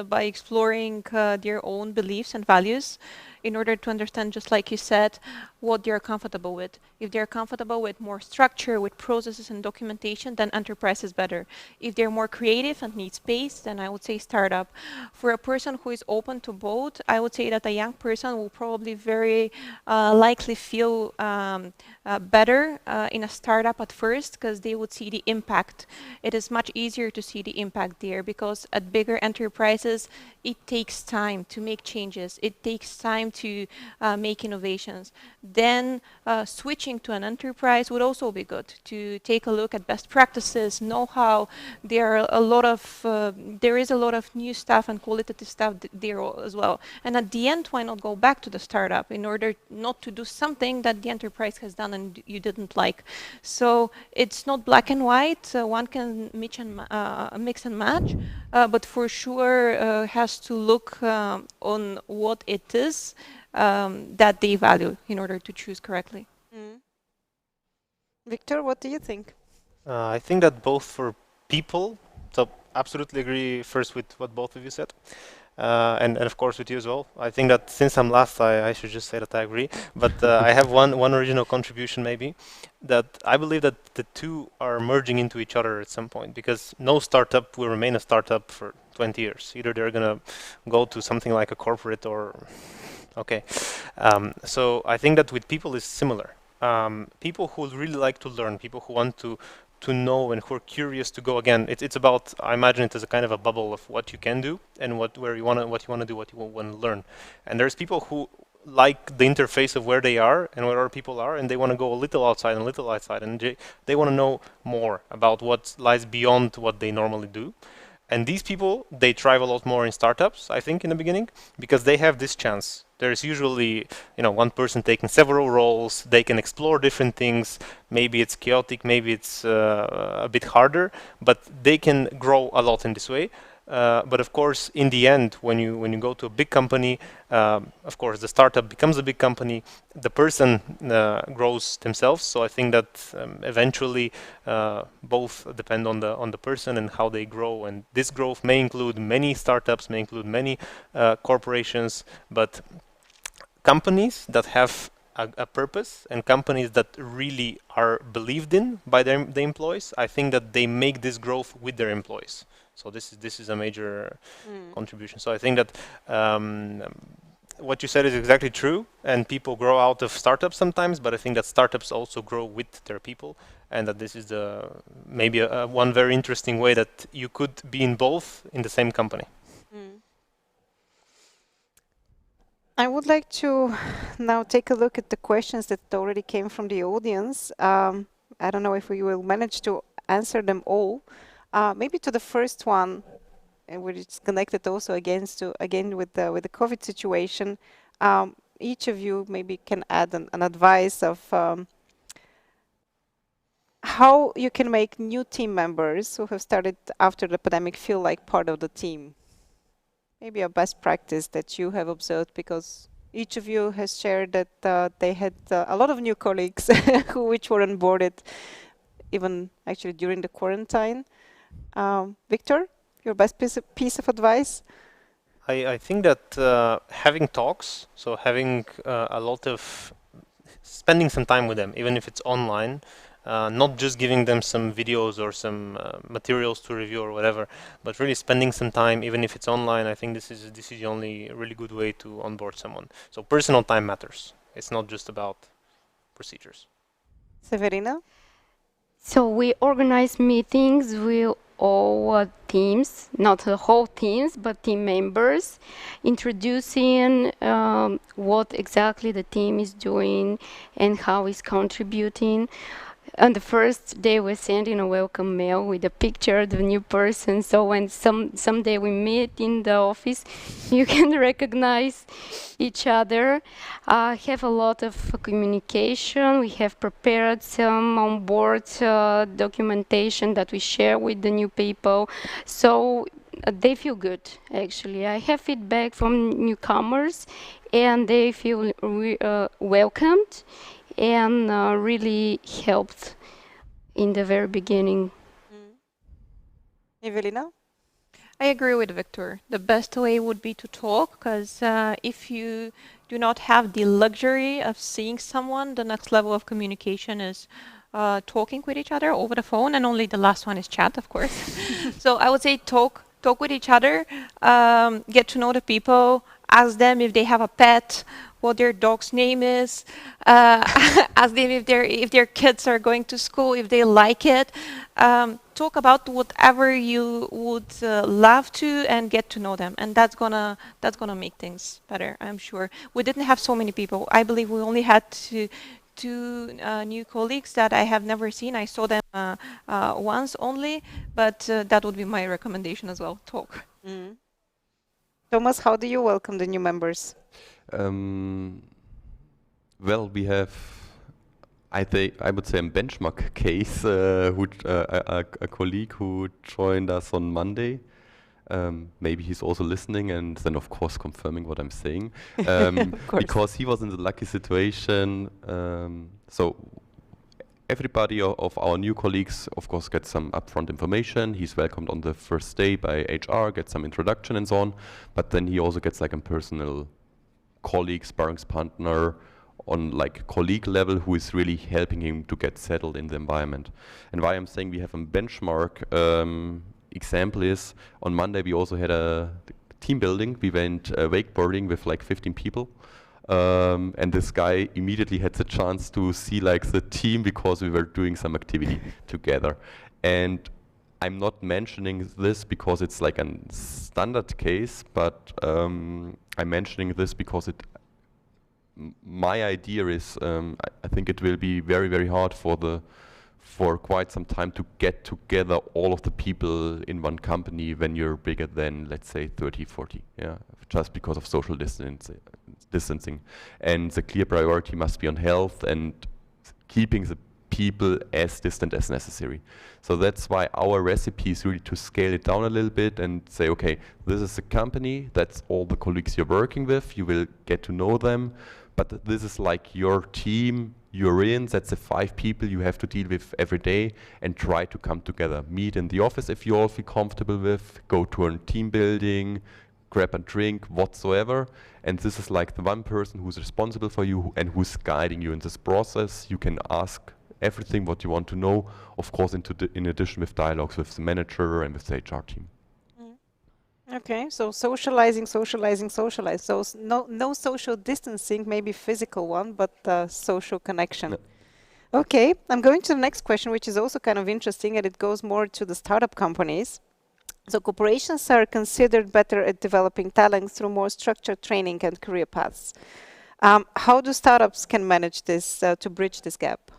by exploring their own beliefs and values in order to understand, just like you said, what they're comfortable with. If they're comfortable with more structure, with processes and documentation, then enterprise is better. If they're more creative and need space, then I would say startup. For a person who is open to both, I would say that a young person will probably very likely feel better in a startup at first, because they would see the impact. It is much easier to see the impact there, because at bigger enterprises, it takes time to make changes. It takes time to make innovations. Then switching to an enterprise would also be good, to take a look at best practices, know-how. There is a lot of new stuff and qualitative stuff there as well. And at the end, why not go back to the startup in order not to do something that the enterprise has done and you didn't like? So it's not black and white. One can mix and match, but for sure has to look on what it is that they value in order to choose correctly. Victor, what do you think? I think that both for people, so absolutely agree first with what both of you said, and of course with you as well. I think that since I'm last, I should just say that I agree. But I have one original contribution maybe, that I believe that the two are merging into each other at some point, because no startup will remain a startup for 20 years. Either they're gonna go to something like a corporate or okay. So I think that with people is similar. People who really like to learn, people who want to know and who are curious to go again. It's about, I imagine it as a kind of a bubble of what you can do and what you want to do, what you want to learn. And there's people who like the interface of where they are and where other people are, and they want to go a little outside, and they want to know more about what lies beyond what they normally do. And these people, they thrive a lot more in startups, I think, in the beginning, because they have this chance. There's usually, one person taking several roles. They can explore different things. Maybe it's chaotic, maybe it's a bit harder, but they can grow a lot in this way. But of course, in the end, when you go to a big company, of course, the startup becomes a big company. The person grows themselves. So I think that eventually both depend on the person and how they grow. And this growth may include many startups, may include many corporations, but companies that have a purpose and companies that really are believed in by the employees, I think that they make this growth with their employees. So this is a major contribution. So I think that what you said is exactly true, and people grow out of startups sometimes, but I think that startups also grow with their people, and that this is maybe one very interesting way that you could be in both in the same company. I would like to now take a look at the questions that already came from the audience. I don't know if we will manage to answer them all. Maybe to the first one, which is connected also again with the COVID situation. Each of you maybe can add an advice of how you can make new team members who have started after the pandemic feel like part of the team. Maybe a best practice that you have observed, because each of you has shared that they had a lot of new colleagues which were onboarded even actually during the quarantine. Victor, your best piece of advice? I think that having talks, so having a lot of spending some time with them, even if it's online, not just giving them some videos or some materials to review or whatever, but really spending some time, even if it's online. I think this is the only really good way to onboard someone. So personal time matters. It's not just about procedures. Severina? So we organize meetings with all teams, not the whole teams, but team members, introducing what exactly the team is doing and how it's contributing. On the first day, we're sending a welcome mail with a picture of the new person. So when someday we meet in the office, you can recognize each other. Have a lot of communication. We have prepared some on-board documentation that we share with the new people. So they feel good, actually. I have feedback from newcomers, and they feel welcomed and really helped in the very beginning. Ivelina? I agree with Victor. The best way would be to talk, because if you do not have the luxury of seeing someone, the next level of communication is talking with each other over the phone, and only the last one is chat, of course. So I would say talk with each other, get to know the people, ask them if they have a pet, what their dog's name is, ask them if their kids are going to school, if they like it. Talk about whatever you would love to, and get to know them, and that's gonna make things better, I'm sure. We didn't have so many people. I believe we only had two new colleagues that I have never seen. I saw them once only, but that would be my recommendation as well. Talk. Thomas, how do you welcome the new members? Well, we have, I would say, a benchmark case, a colleague who joined us on Monday. Maybe he's also listening and then, of course, confirming what I'm saying. Because he was in the lucky situation. So everybody of our new colleagues, of course, gets some upfront information. He's welcomed on the first day by HR, gets some introduction and so on. But then he also gets like a personal colleague, sparring partner on like colleague level who is really helping him to get settled in the environment. And why I'm saying we have a benchmark example is on Monday we also had a team building. We went wakeboarding with like 15 people. And this guy immediately had the chance to see like the team because we were doing some activity together. And I'm not mentioning this because it's like a standard case, but I'm mentioning this because my idea is I think it will be very, very hard for quite some time to get together all of the people in one company when you're bigger than, let's say, 30, 40, yeah, just because of social distancing. And the clear priority must be on health and keeping the people as distant as necessary. So that's why our recipe is really to scale it down a little bit and say, okay, this is a company, that's all the colleagues you're working with, you will get to know them, but this is like your team you're in, that's the 5 people you have to deal with every day, and try to come together. Meet in the office if you all feel comfortable with, go to a team building, grab a drink, whatsoever. And this is like the one person who's responsible for you and who's guiding you in this process. You can ask everything what you want to know, of course, in addition with dialogues with the manager and with the HR team. Okay, so socializing. So no social distancing, maybe physical one, but social connection. No. Okay, I'm going to the next question, which is also kind of interesting, and it goes more to the startup companies. So corporations are considered better at developing talents through more structured training and career paths. How do startups can manage this to bridge this gap?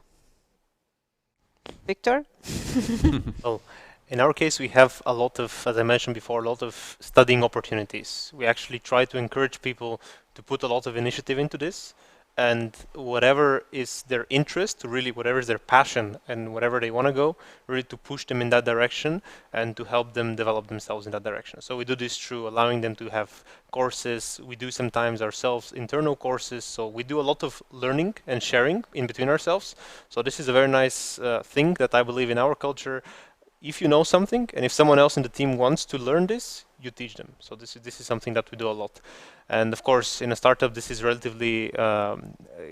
Victor? Well, in our case, we have a lot of, as I mentioned before, a lot of studying opportunities. We actually try to encourage people to put a lot of initiative into this, and whatever is their interest, really whatever is their passion and whatever they want to go, really to push them in that direction and to help them develop themselves in that direction. So we do this through allowing them to have courses. We do sometimes ourselves internal courses. So we do a lot of learning and sharing in between ourselves. So this is a very nice thing that I believe in our culture. If you know something and if someone else in the team wants to learn this, you teach them. So this is something that we do a lot. And of course, in a startup, this is relatively,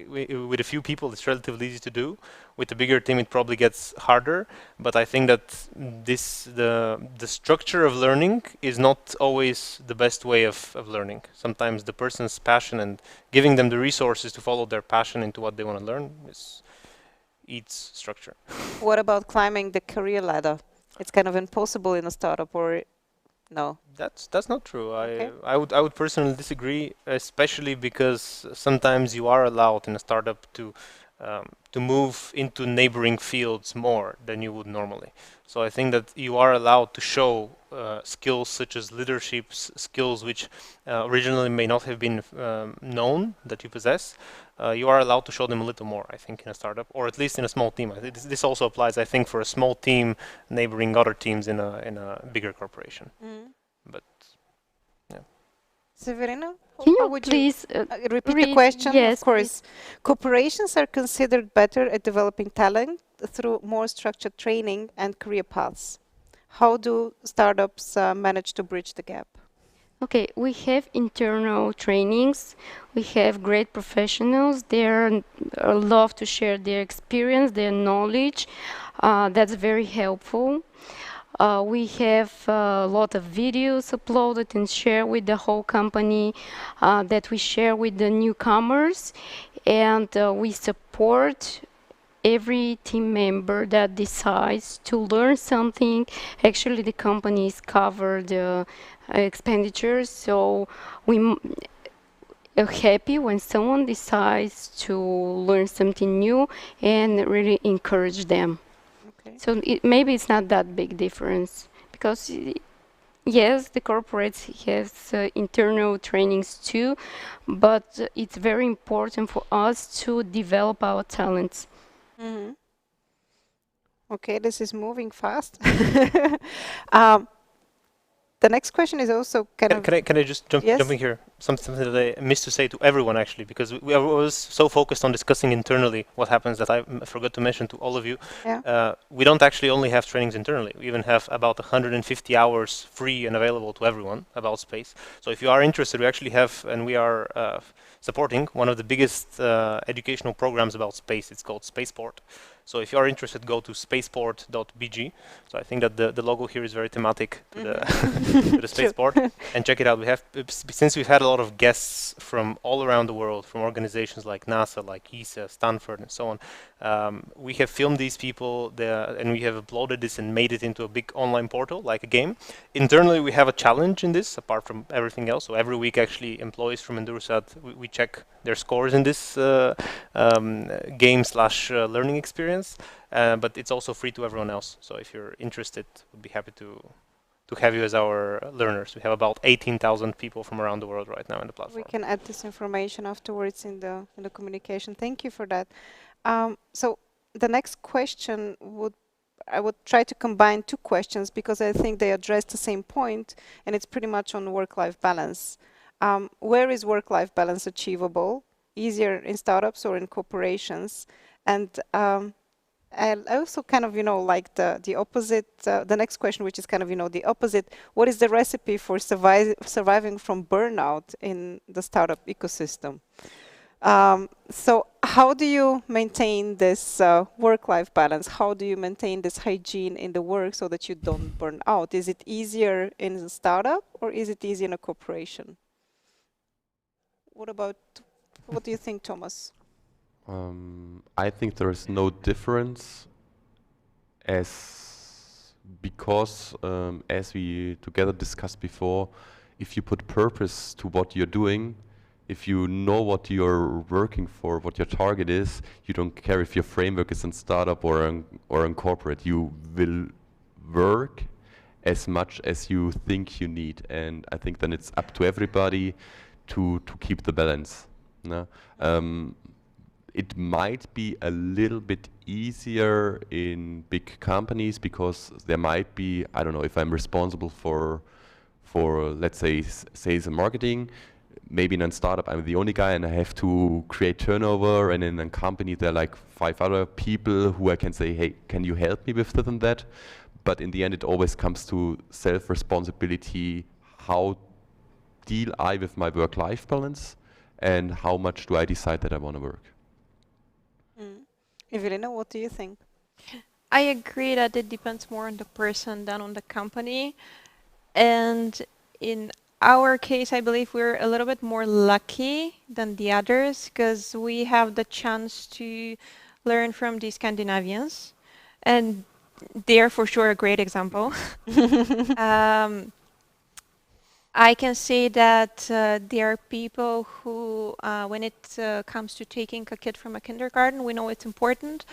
with a few people, it's relatively easy to do. With a bigger team, it probably gets harder. But I think that the structure of learning is not always the best way of learning. Sometimes the person's passion and giving them the resources to follow their passion into what they want to learn eats structure. What about climbing the career ladder? It's kind of impossible in a startup, or no? That's not true. Okay. I would personally disagree, especially because sometimes you are allowed in a startup to move into neighboring fields more than you would normally. So I think that you are allowed to show skills such as leadership skills, which originally may not have been known that you possess. You are allowed to show them a little more, I think, in a startup, or at least in a small team. This also applies, I think, for a small team neighboring other teams in a bigger corporation. But yeah. Severina, Can how you would please repeat the read? question? Yes, Of course. Corporations are considered better at developing talent through more structured training and career paths. How do startups manage to bridge the gap? Okay, we have internal trainings. We have great professionals. They love to share their experience, their knowledge. That's very helpful. We have a lot of videos uploaded and shared with the whole company that we share with the newcomers, and we support every team member that decides to learn something. Actually, the companies cover the expenditures, so we are happy when someone decides to learn something new and really encourage them. Okay. So maybe it's not that big difference, because yes, the corporates has internal trainings too, but it's very important for us to develop our talents. Okay, this is moving fast. The next question is also kind of... Can I just jump in here? Something that I missed to say to everyone, actually, because we are always so focused on discussing internally what happens that I forgot to mention to all of you. Yeah. We don't actually only have trainings internally. We even have about 150 hours free and available to everyone about space. So if you are interested, we actually have, and we are supporting one of the biggest educational programs about space. It's called Spaceport. So if you are interested, go to spaceport.bg. So I think that the logo here is very thematic to to the Spaceport, and check it out. We have, since we've had a lot of guests from all around the world, from organizations like NASA, like ESA, Stanford, and so on, we have filmed these people and we have uploaded this and made it into a big online portal, like a game. Internally, we have a challenge in this, apart from everything else. So every week, actually, employees from Endurasat, we check their scores in this game/learning experience. But it's also free to everyone else. So if you're interested, we'd be happy to have you as our learners. We have about 18,000 people from around the world right now in the platform. We can add this information afterwards in the communication. Thank you for that. So the next question I would try to combine two questions, because I think they address the same point, and it's pretty much on work-life balance. Where is work-life balance achievable? Easier in startups or in corporations? And I also kind of, like the opposite, the next question, which is kind of, the opposite. What is the recipe for surviving from burnout in the startup ecosystem? So how do you maintain this work-life balance? How do you maintain this hygiene in the work so that you don't burn out? Is it easier in a startup, or is it easier in a corporation? What do you think, Thomas? I think there is no difference, because as we together discussed before, if you put purpose to what you're doing, if you know what you're working for, what your target is, you don't care if your framework is in startup or in corporate. You will work as much as you think you need, and I think then it's up to everybody to keep the balance. No? It might be a little bit easier in big companies, because there might be, I don't know, if I'm responsible for let's say sales and marketing, maybe in a startup I'm the only guy and I have to create turnover, and in a company there are like 5 other people who I can say, hey, can you help me with this and that? But in the end it always comes to self-responsibility. how deal I with my work-life balance and how much do I decide that I want to work. Ivelina, what do you think? I agree that it depends more on the person than on the company. And in our case, I believe we're a little bit more lucky than the others because we have the chance to learn from the Scandinavians. And they're for sure a great example. I can say that there are people who, when it comes to taking a kid from a kindergarten, we know it's important.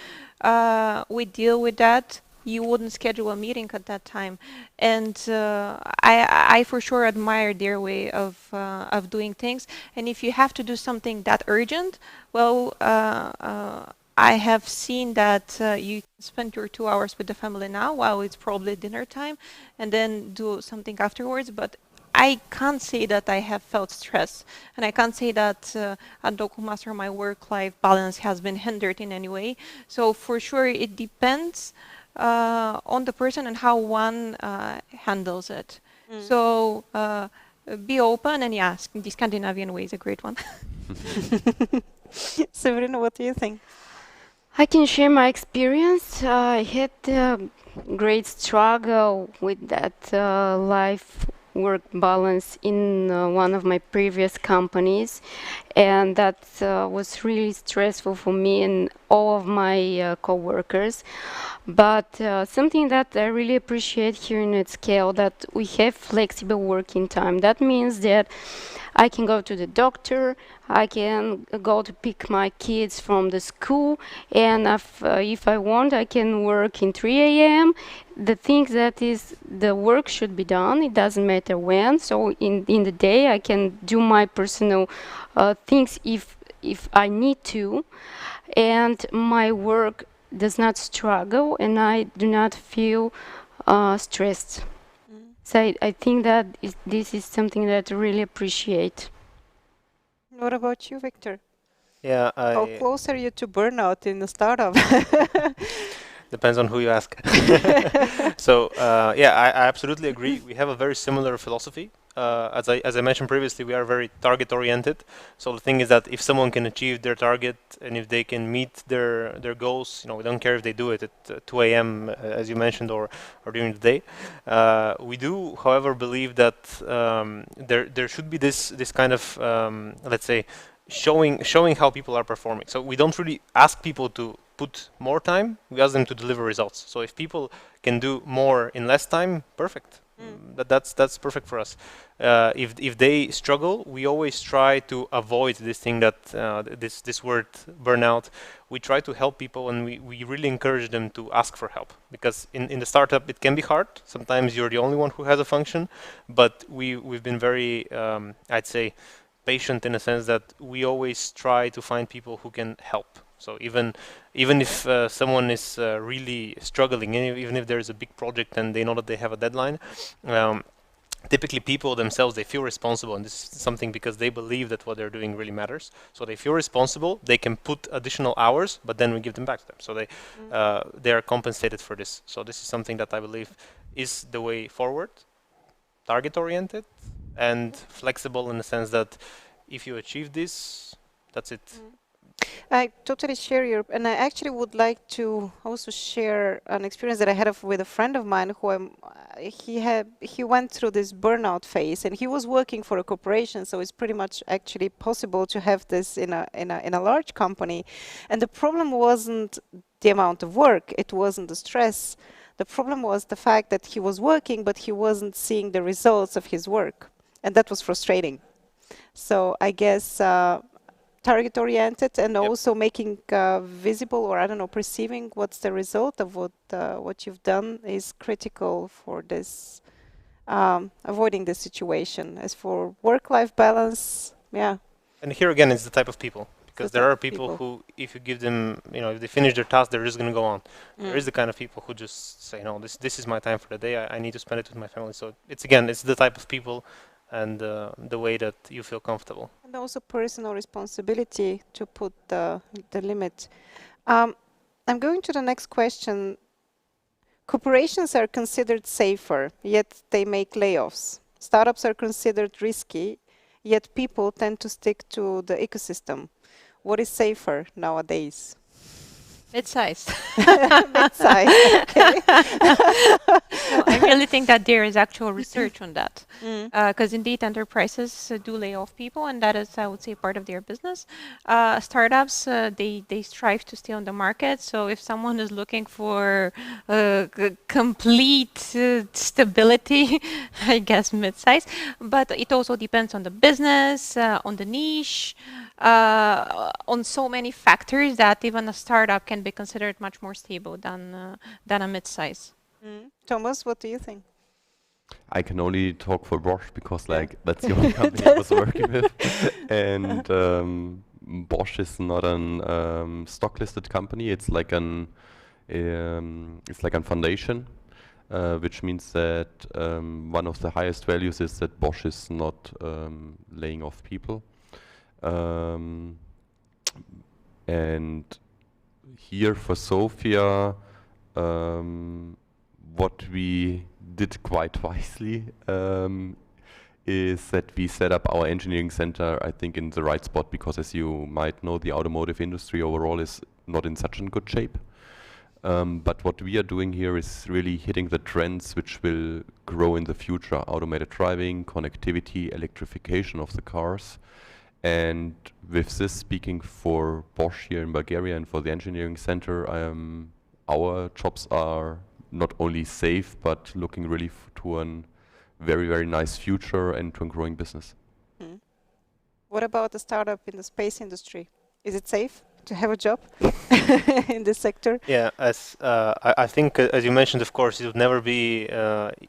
We deal with that. You wouldn't schedule a meeting at that time, and I for sure admire their way of doing things. And if you have to do something that urgent, well, I have seen that you can spend your 2 hours with the family now while it's probably dinner time, and then do something afterwards. But I can't say that I have felt stress, and I can't say that at Documaster my work-life balance has been hindered in any way. So for sure it depends on the person and how one handles it. So be open, and yes, the Scandinavian way is a great one. Severina, what do you think? I can share my experience. I had a great struggle with that life-work balance in one of my previous companies, and that was really stressful for me and all of my co-workers. But something that I really appreciate here in AtScale, that we have flexible working time. That means that I can go to the doctor, I can go to pick my kids from the school, and if I want, I can work in 3 a.m. The thing that is, the work should be done, it doesn't matter when. So in the day, I can do my personal things if I need to, and my work does not struggle, and I do not feel stressed. So I think that this is something that I really appreciate. What about you, Victor? Yeah, How close are you to burnout in the startup? Depends on who you ask. So yeah, I absolutely agree. We have a very similar philosophy. As I mentioned previously, we are very target oriented. So the thing is that if someone can achieve their target and if they can meet their goals, you know, we don't care if they do it at 2 a.m. As you mentioned, or during the day. We do, however, believe that there should be this kind of let's say showing how people are performing. So we don't really ask people to put more time, we ask them to deliver results. So if people can do more in less time, perfect. That's perfect for us. If they struggle, we always try to avoid this thing that this word burnout. We try to help people, and we really encourage them to ask for help, because in the startup it can be hard. Sometimes you're the only one who has a function, but we've been very I'd say patient in a sense that we always try to find people who can help. So even if someone is really struggling, even if there is a big project and they know that they have a deadline, typically people themselves, they feel responsible, and this is something because they believe that what they're doing really matters. So they feel responsible, they can put additional hours, but then we give them back to them. So they are compensated for this. So this is something that I believe is the way forward, target oriented and flexible in the sense that if you achieve this, that's it. I totally share your, and I actually would like to also share an experience that I had with a friend of mine who he went through this burnout phase, and he was working for a corporation, so it's pretty much actually possible to have this in a large company. And the problem wasn't the amount of work, it wasn't the stress. The problem was the fact that he was working, but he wasn't seeing the results of his work, and that was frustrating. So I guess target-oriented and also making visible, or I don't know, perceiving what's the result of what you've done is critical for this, avoiding this situation. As for work-life balance, yeah. And here again, it's the type of people, because there are people who, if you give them, you know, if they finish their task, they're just going to go on. There is the kind of people who just say, no, this is my time for the day. I need to spend it with my family. So it's the type of people and the way that you feel comfortable. And also personal responsibility to put the limit. I'm going to the next question. Corporations are considered safer, yet they make layoffs. startups are considered risky, yet people tend to stick to the ecosystem. What is safer nowadays? Mid-size. Mid-size, okay. No, I really think that there is actual research on that. Because indeed enterprises do lay off people, and that is, I would say, part of their business. Startups, they strive to stay on the market. So if someone is looking for complete stability, I guess mid-size. But it also depends on the business, on the niche, on so many factors that even a startup can be considered much more stable than a mid-size. Thomas, what do you think? I can only talk for Bosch because like that's the only company I was working with, and Bosch is not an stock listed company. It's like an foundation, which means that one of the highest values is that Bosch is not laying off people. And here for Sofia, what we did quite wisely is that we set up our engineering center, I think, in the right spot, because as you might know, the automotive industry overall is not in such a good shape. But what we are doing here is really hitting the trends which will grow in the future: automated driving, connectivity, electrification of the cars. And with this, speaking for Bosch here in Bulgaria and for the engineering center, our jobs are not only safe, but looking really to a very, very nice future and to a growing business. What about a startup in the space industry? Is it safe to have a job in this sector? Yeah, as I think, as you mentioned, of course, it would never be,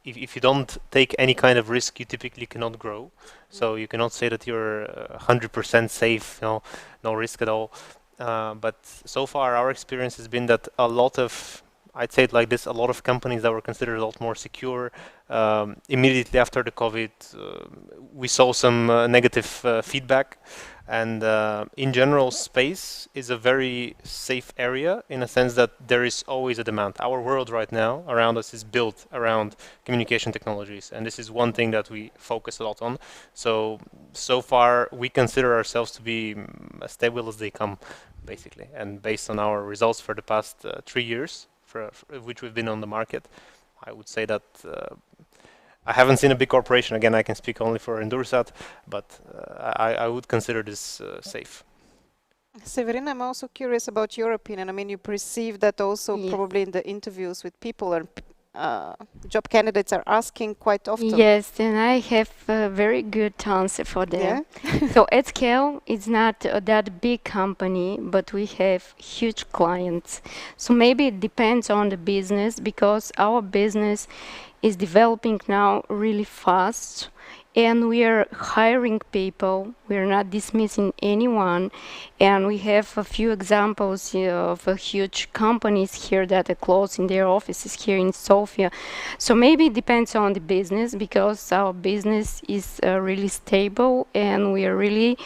if you don't take any kind of risk, you typically cannot grow. So you cannot say that you're 100% safe, no risk at all. But so far, our experience has been that a lot of, I'd say it like this, a lot of companies that were considered a lot more secure, immediately after the COVID, we saw some negative feedback. And in general, space is a very safe area in a sense that there is always a demand. Our world right now around us is built around communication technologies, and this is one thing that we focus a lot on. So far, we consider ourselves to be as stable as they come, basically. And based on our results for the past 3 years, for which we've been on the market, I would say that I haven't seen a big corporation. Again, I can speak only for EnduroSat, but I would consider this safe. Severina, I'm also curious about your opinion. I mean, you perceive that also probably in the interviews with people, and job candidates are asking quite often. Yes, and I have a very good answer for them. Yeah? So AtScale is not that big company, but we have huge clients. So maybe it depends on the business, because our business is developing now really fast, and we are hiring people. We are not dismissing anyone, and we have a few examples of huge companies here that are closing their offices here in Sofia. So maybe it depends on the business, because our business is really stable, and we are really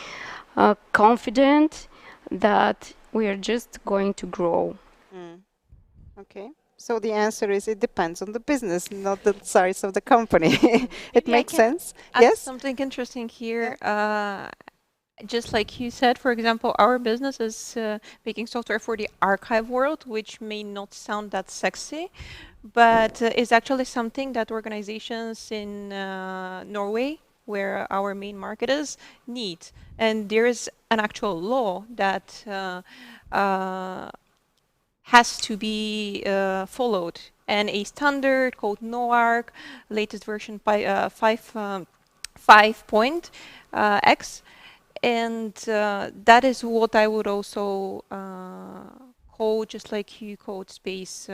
confident that we are just going to grow. Okay. So the answer is it depends on the business, not the size of the company. It makes sense. Yes? Something interesting here. Just like you said, for example, our business is making software for the archive world, which may not sound that sexy, but is actually something that organizations in Norway, where our main market is, need. And there is an actual law that has to be followed, and a standard called NOARC, latest version 5.x, and that is what I would also call, just like you called space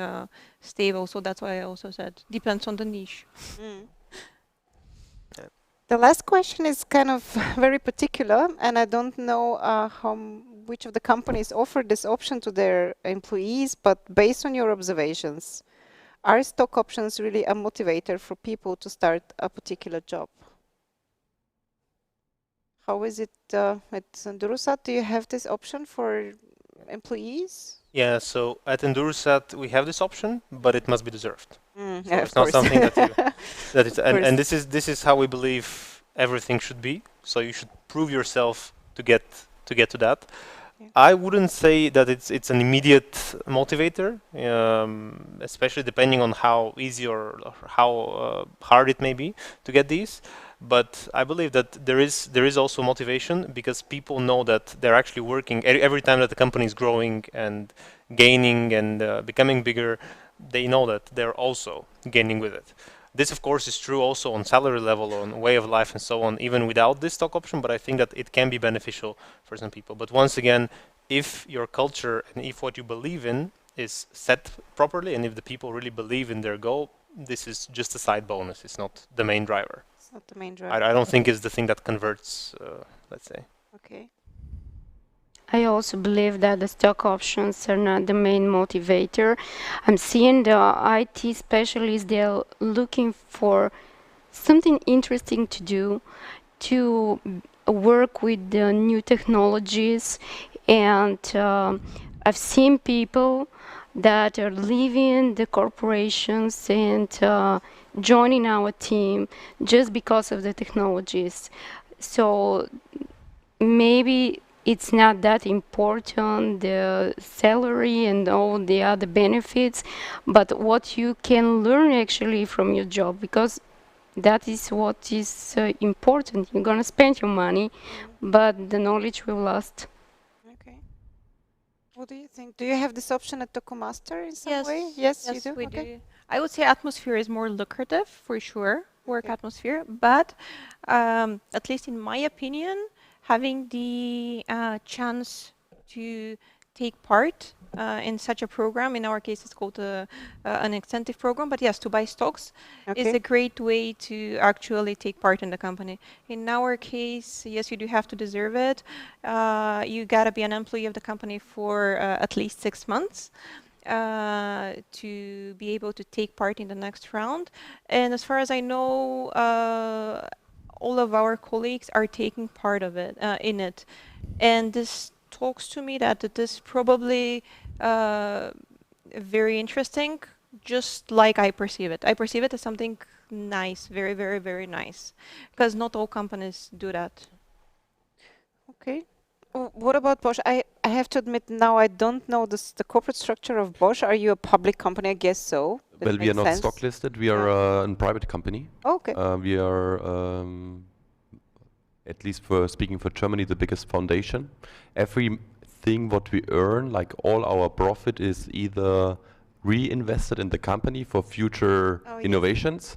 stable. So that's why I also said depends on the niche. The last question is kind of very particular, and I don't know which of the companies offer this option to their employees, but based on your observations, are stock options really a motivator for people to start a particular job? How is it at EnduroSat? Do you have this option for employees? Yeah, so at EnduroSat we have this option, but it must be deserved. So Yeah, it's not something that you that it's course. and this is how we believe everything should be. So you should prove yourself to get to that. Yeah. I wouldn't say that it's an immediate motivator, especially depending on how easy or how hard it may be to get these. But I believe that there is also motivation because people know that they're actually working every time that the company is growing and gaining and becoming bigger. They know that they're also gaining with it. This, of course, is true also on salary level, on way of life, and so on, even without this stock option. But I think that it can be beneficial for some people. But once again, if your culture and if what you believe in is set properly, and if the people really believe in their goal, this is just a side bonus. It's not the main driver. It's not the main driver. I don't think it's the thing that converts, let's say. Okay. I also believe that the stock options are not the main motivator. I'm seeing the IT specialists, they're looking for something interesting to do, to work with the new technologies. And I've seen people that are leaving the corporations and joining our team just because of the technologies. So maybe it's not that important, the salary and all the other benefits, but what you can learn actually from your job, because that is what is important. You're going to spend your money, but the knowledge will last. Okay. What do you think? Do you have this option at Documaster in some Yes. way? Yes, you Yes, do? we Okay. do. I would say atmosphere is more lucrative for sure, work atmosphere, but at least in my opinion, having the chance to take part in such a program, in our case it's called an incentive program, but yes, to buy stocks is a great way to actually take part in the company. In our case, yes, you do have to deserve it. You gotta be an employee of the company for at least 6 months. To be able to take part in the next round. And as far as I know, all of our colleagues are taking part of it, in it. And this talks to me that it is probably very interesting, just like I perceive it. I perceive it as something nice, very, very, very nice, because not all companies do that. Okay. What about Bosch? I have to admit now I don't know the corporate structure of Bosch. Are you a public company? I guess so. Well, we are not stock listed. We are a private company. Okay. We are, at least for speaking for Germany, the biggest foundation. Everything what we earn, like all our profit, is either reinvested in the company for future innovations,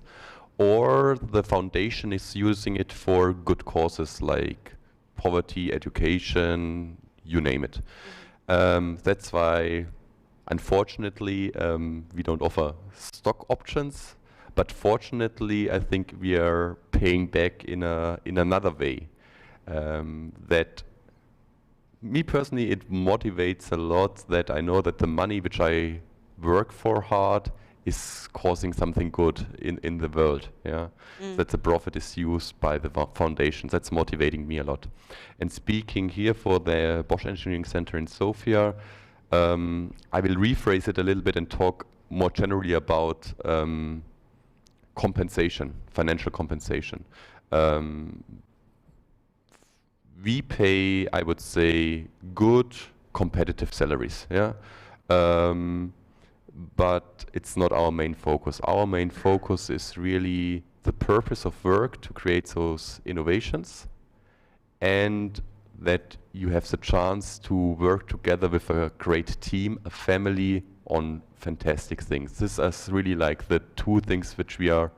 or the foundation is using it for good causes like poverty, education, you name it. That's why, unfortunately, we don't offer stock options, but fortunately, I think we are paying back in another way. That me personally, it motivates a lot that I know that the money which I work for hard is causing something good in the world, yeah. That the profit is used by the foundations. That's motivating me a lot. And speaking here for the Bosch Engineering Center in Sofia, I will rephrase it a little bit and talk more generally about compensation, financial compensation. We pay, I would say, good competitive salaries, yeah. But it's not our main focus. Our main focus is really the purpose of work to create those innovations, and that you have the chance to work together with a great team, a family, on fantastic things. This is really like the two things which we are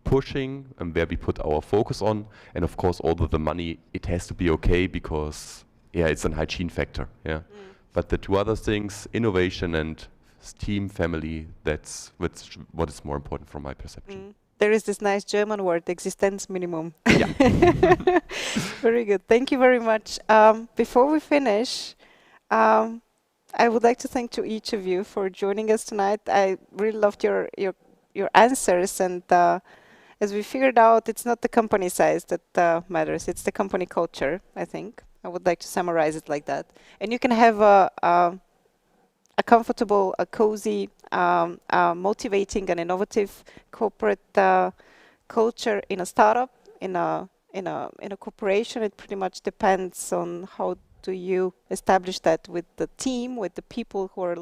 pushing and where we put our focus on. And of course, although the money, it has to be okay because, yeah, it's an hygiene factor, yeah. But the two other things, innovation and team, family, that's what is more important from my perception. There is this nice German word, Existenzminimum. Yeah. Very good. Thank you very much. Before we finish, I would like to thank to each of you for joining us tonight. I really loved your answers, and as we figured out, it's not the company size that matters, it's the company culture, I think. I would like to summarize it like that. And you can have a comfortable, a cozy, motivating and innovative corporate culture in a startup, in a corporation. It pretty much depends on how do you establish that with the team, with the people who are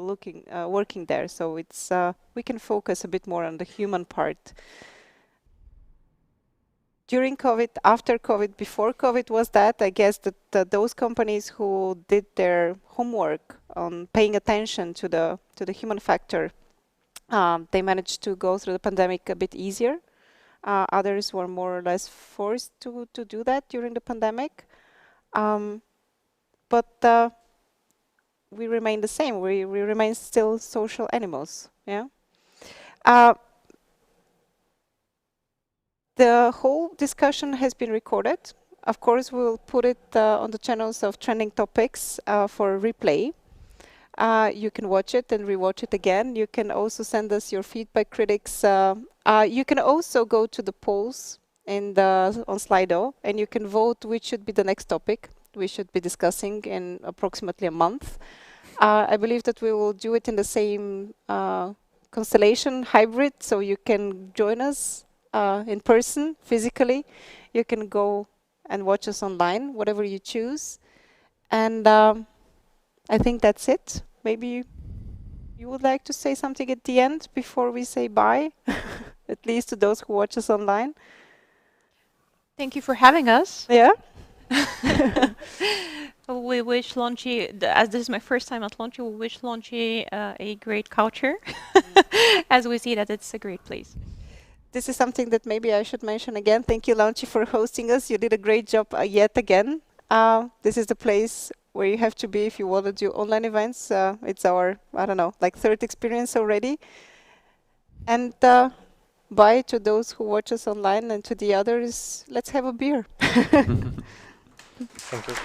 working there. So it's we can focus a bit more on the human part. During COVID, after COVID, before COVID was that, I guess that those companies who did their homework on paying attention to the human factor, they managed to go through the pandemic a bit easier. Others were more or less forced to do that during the pandemic. But we remain the same. We remain still social animals. Yeah. The whole discussion has been recorded. Of course, we'll put it on the channels of Trending Topics for replay. You can watch it and rewatch it again. You can also send us your feedback, critics. You can also go to the polls on Slido, and you can vote which should be the next topic we should be discussing in approximately a month. I believe that we will do it in the same constellation hybrid, so you can join us in person, physically. You can go and watch us online, whatever you choose. And I think that's it. Maybe you would like to say something at the end before we say bye, at least to those who watch us online. Thank you for having us. Yeah. We wish Launchee, as this is my first time at Launchee, we wish Launchee a great culture, as we see that it's a great place. This is something that maybe I should mention again. Thank you, Launchee, for hosting us. You did a great job yet again. This is the place where you have to be if you want to do online events. It's our, I don't know, like third experience already. And bye to those who watch us online, and to the others, let's have a beer. Thank you.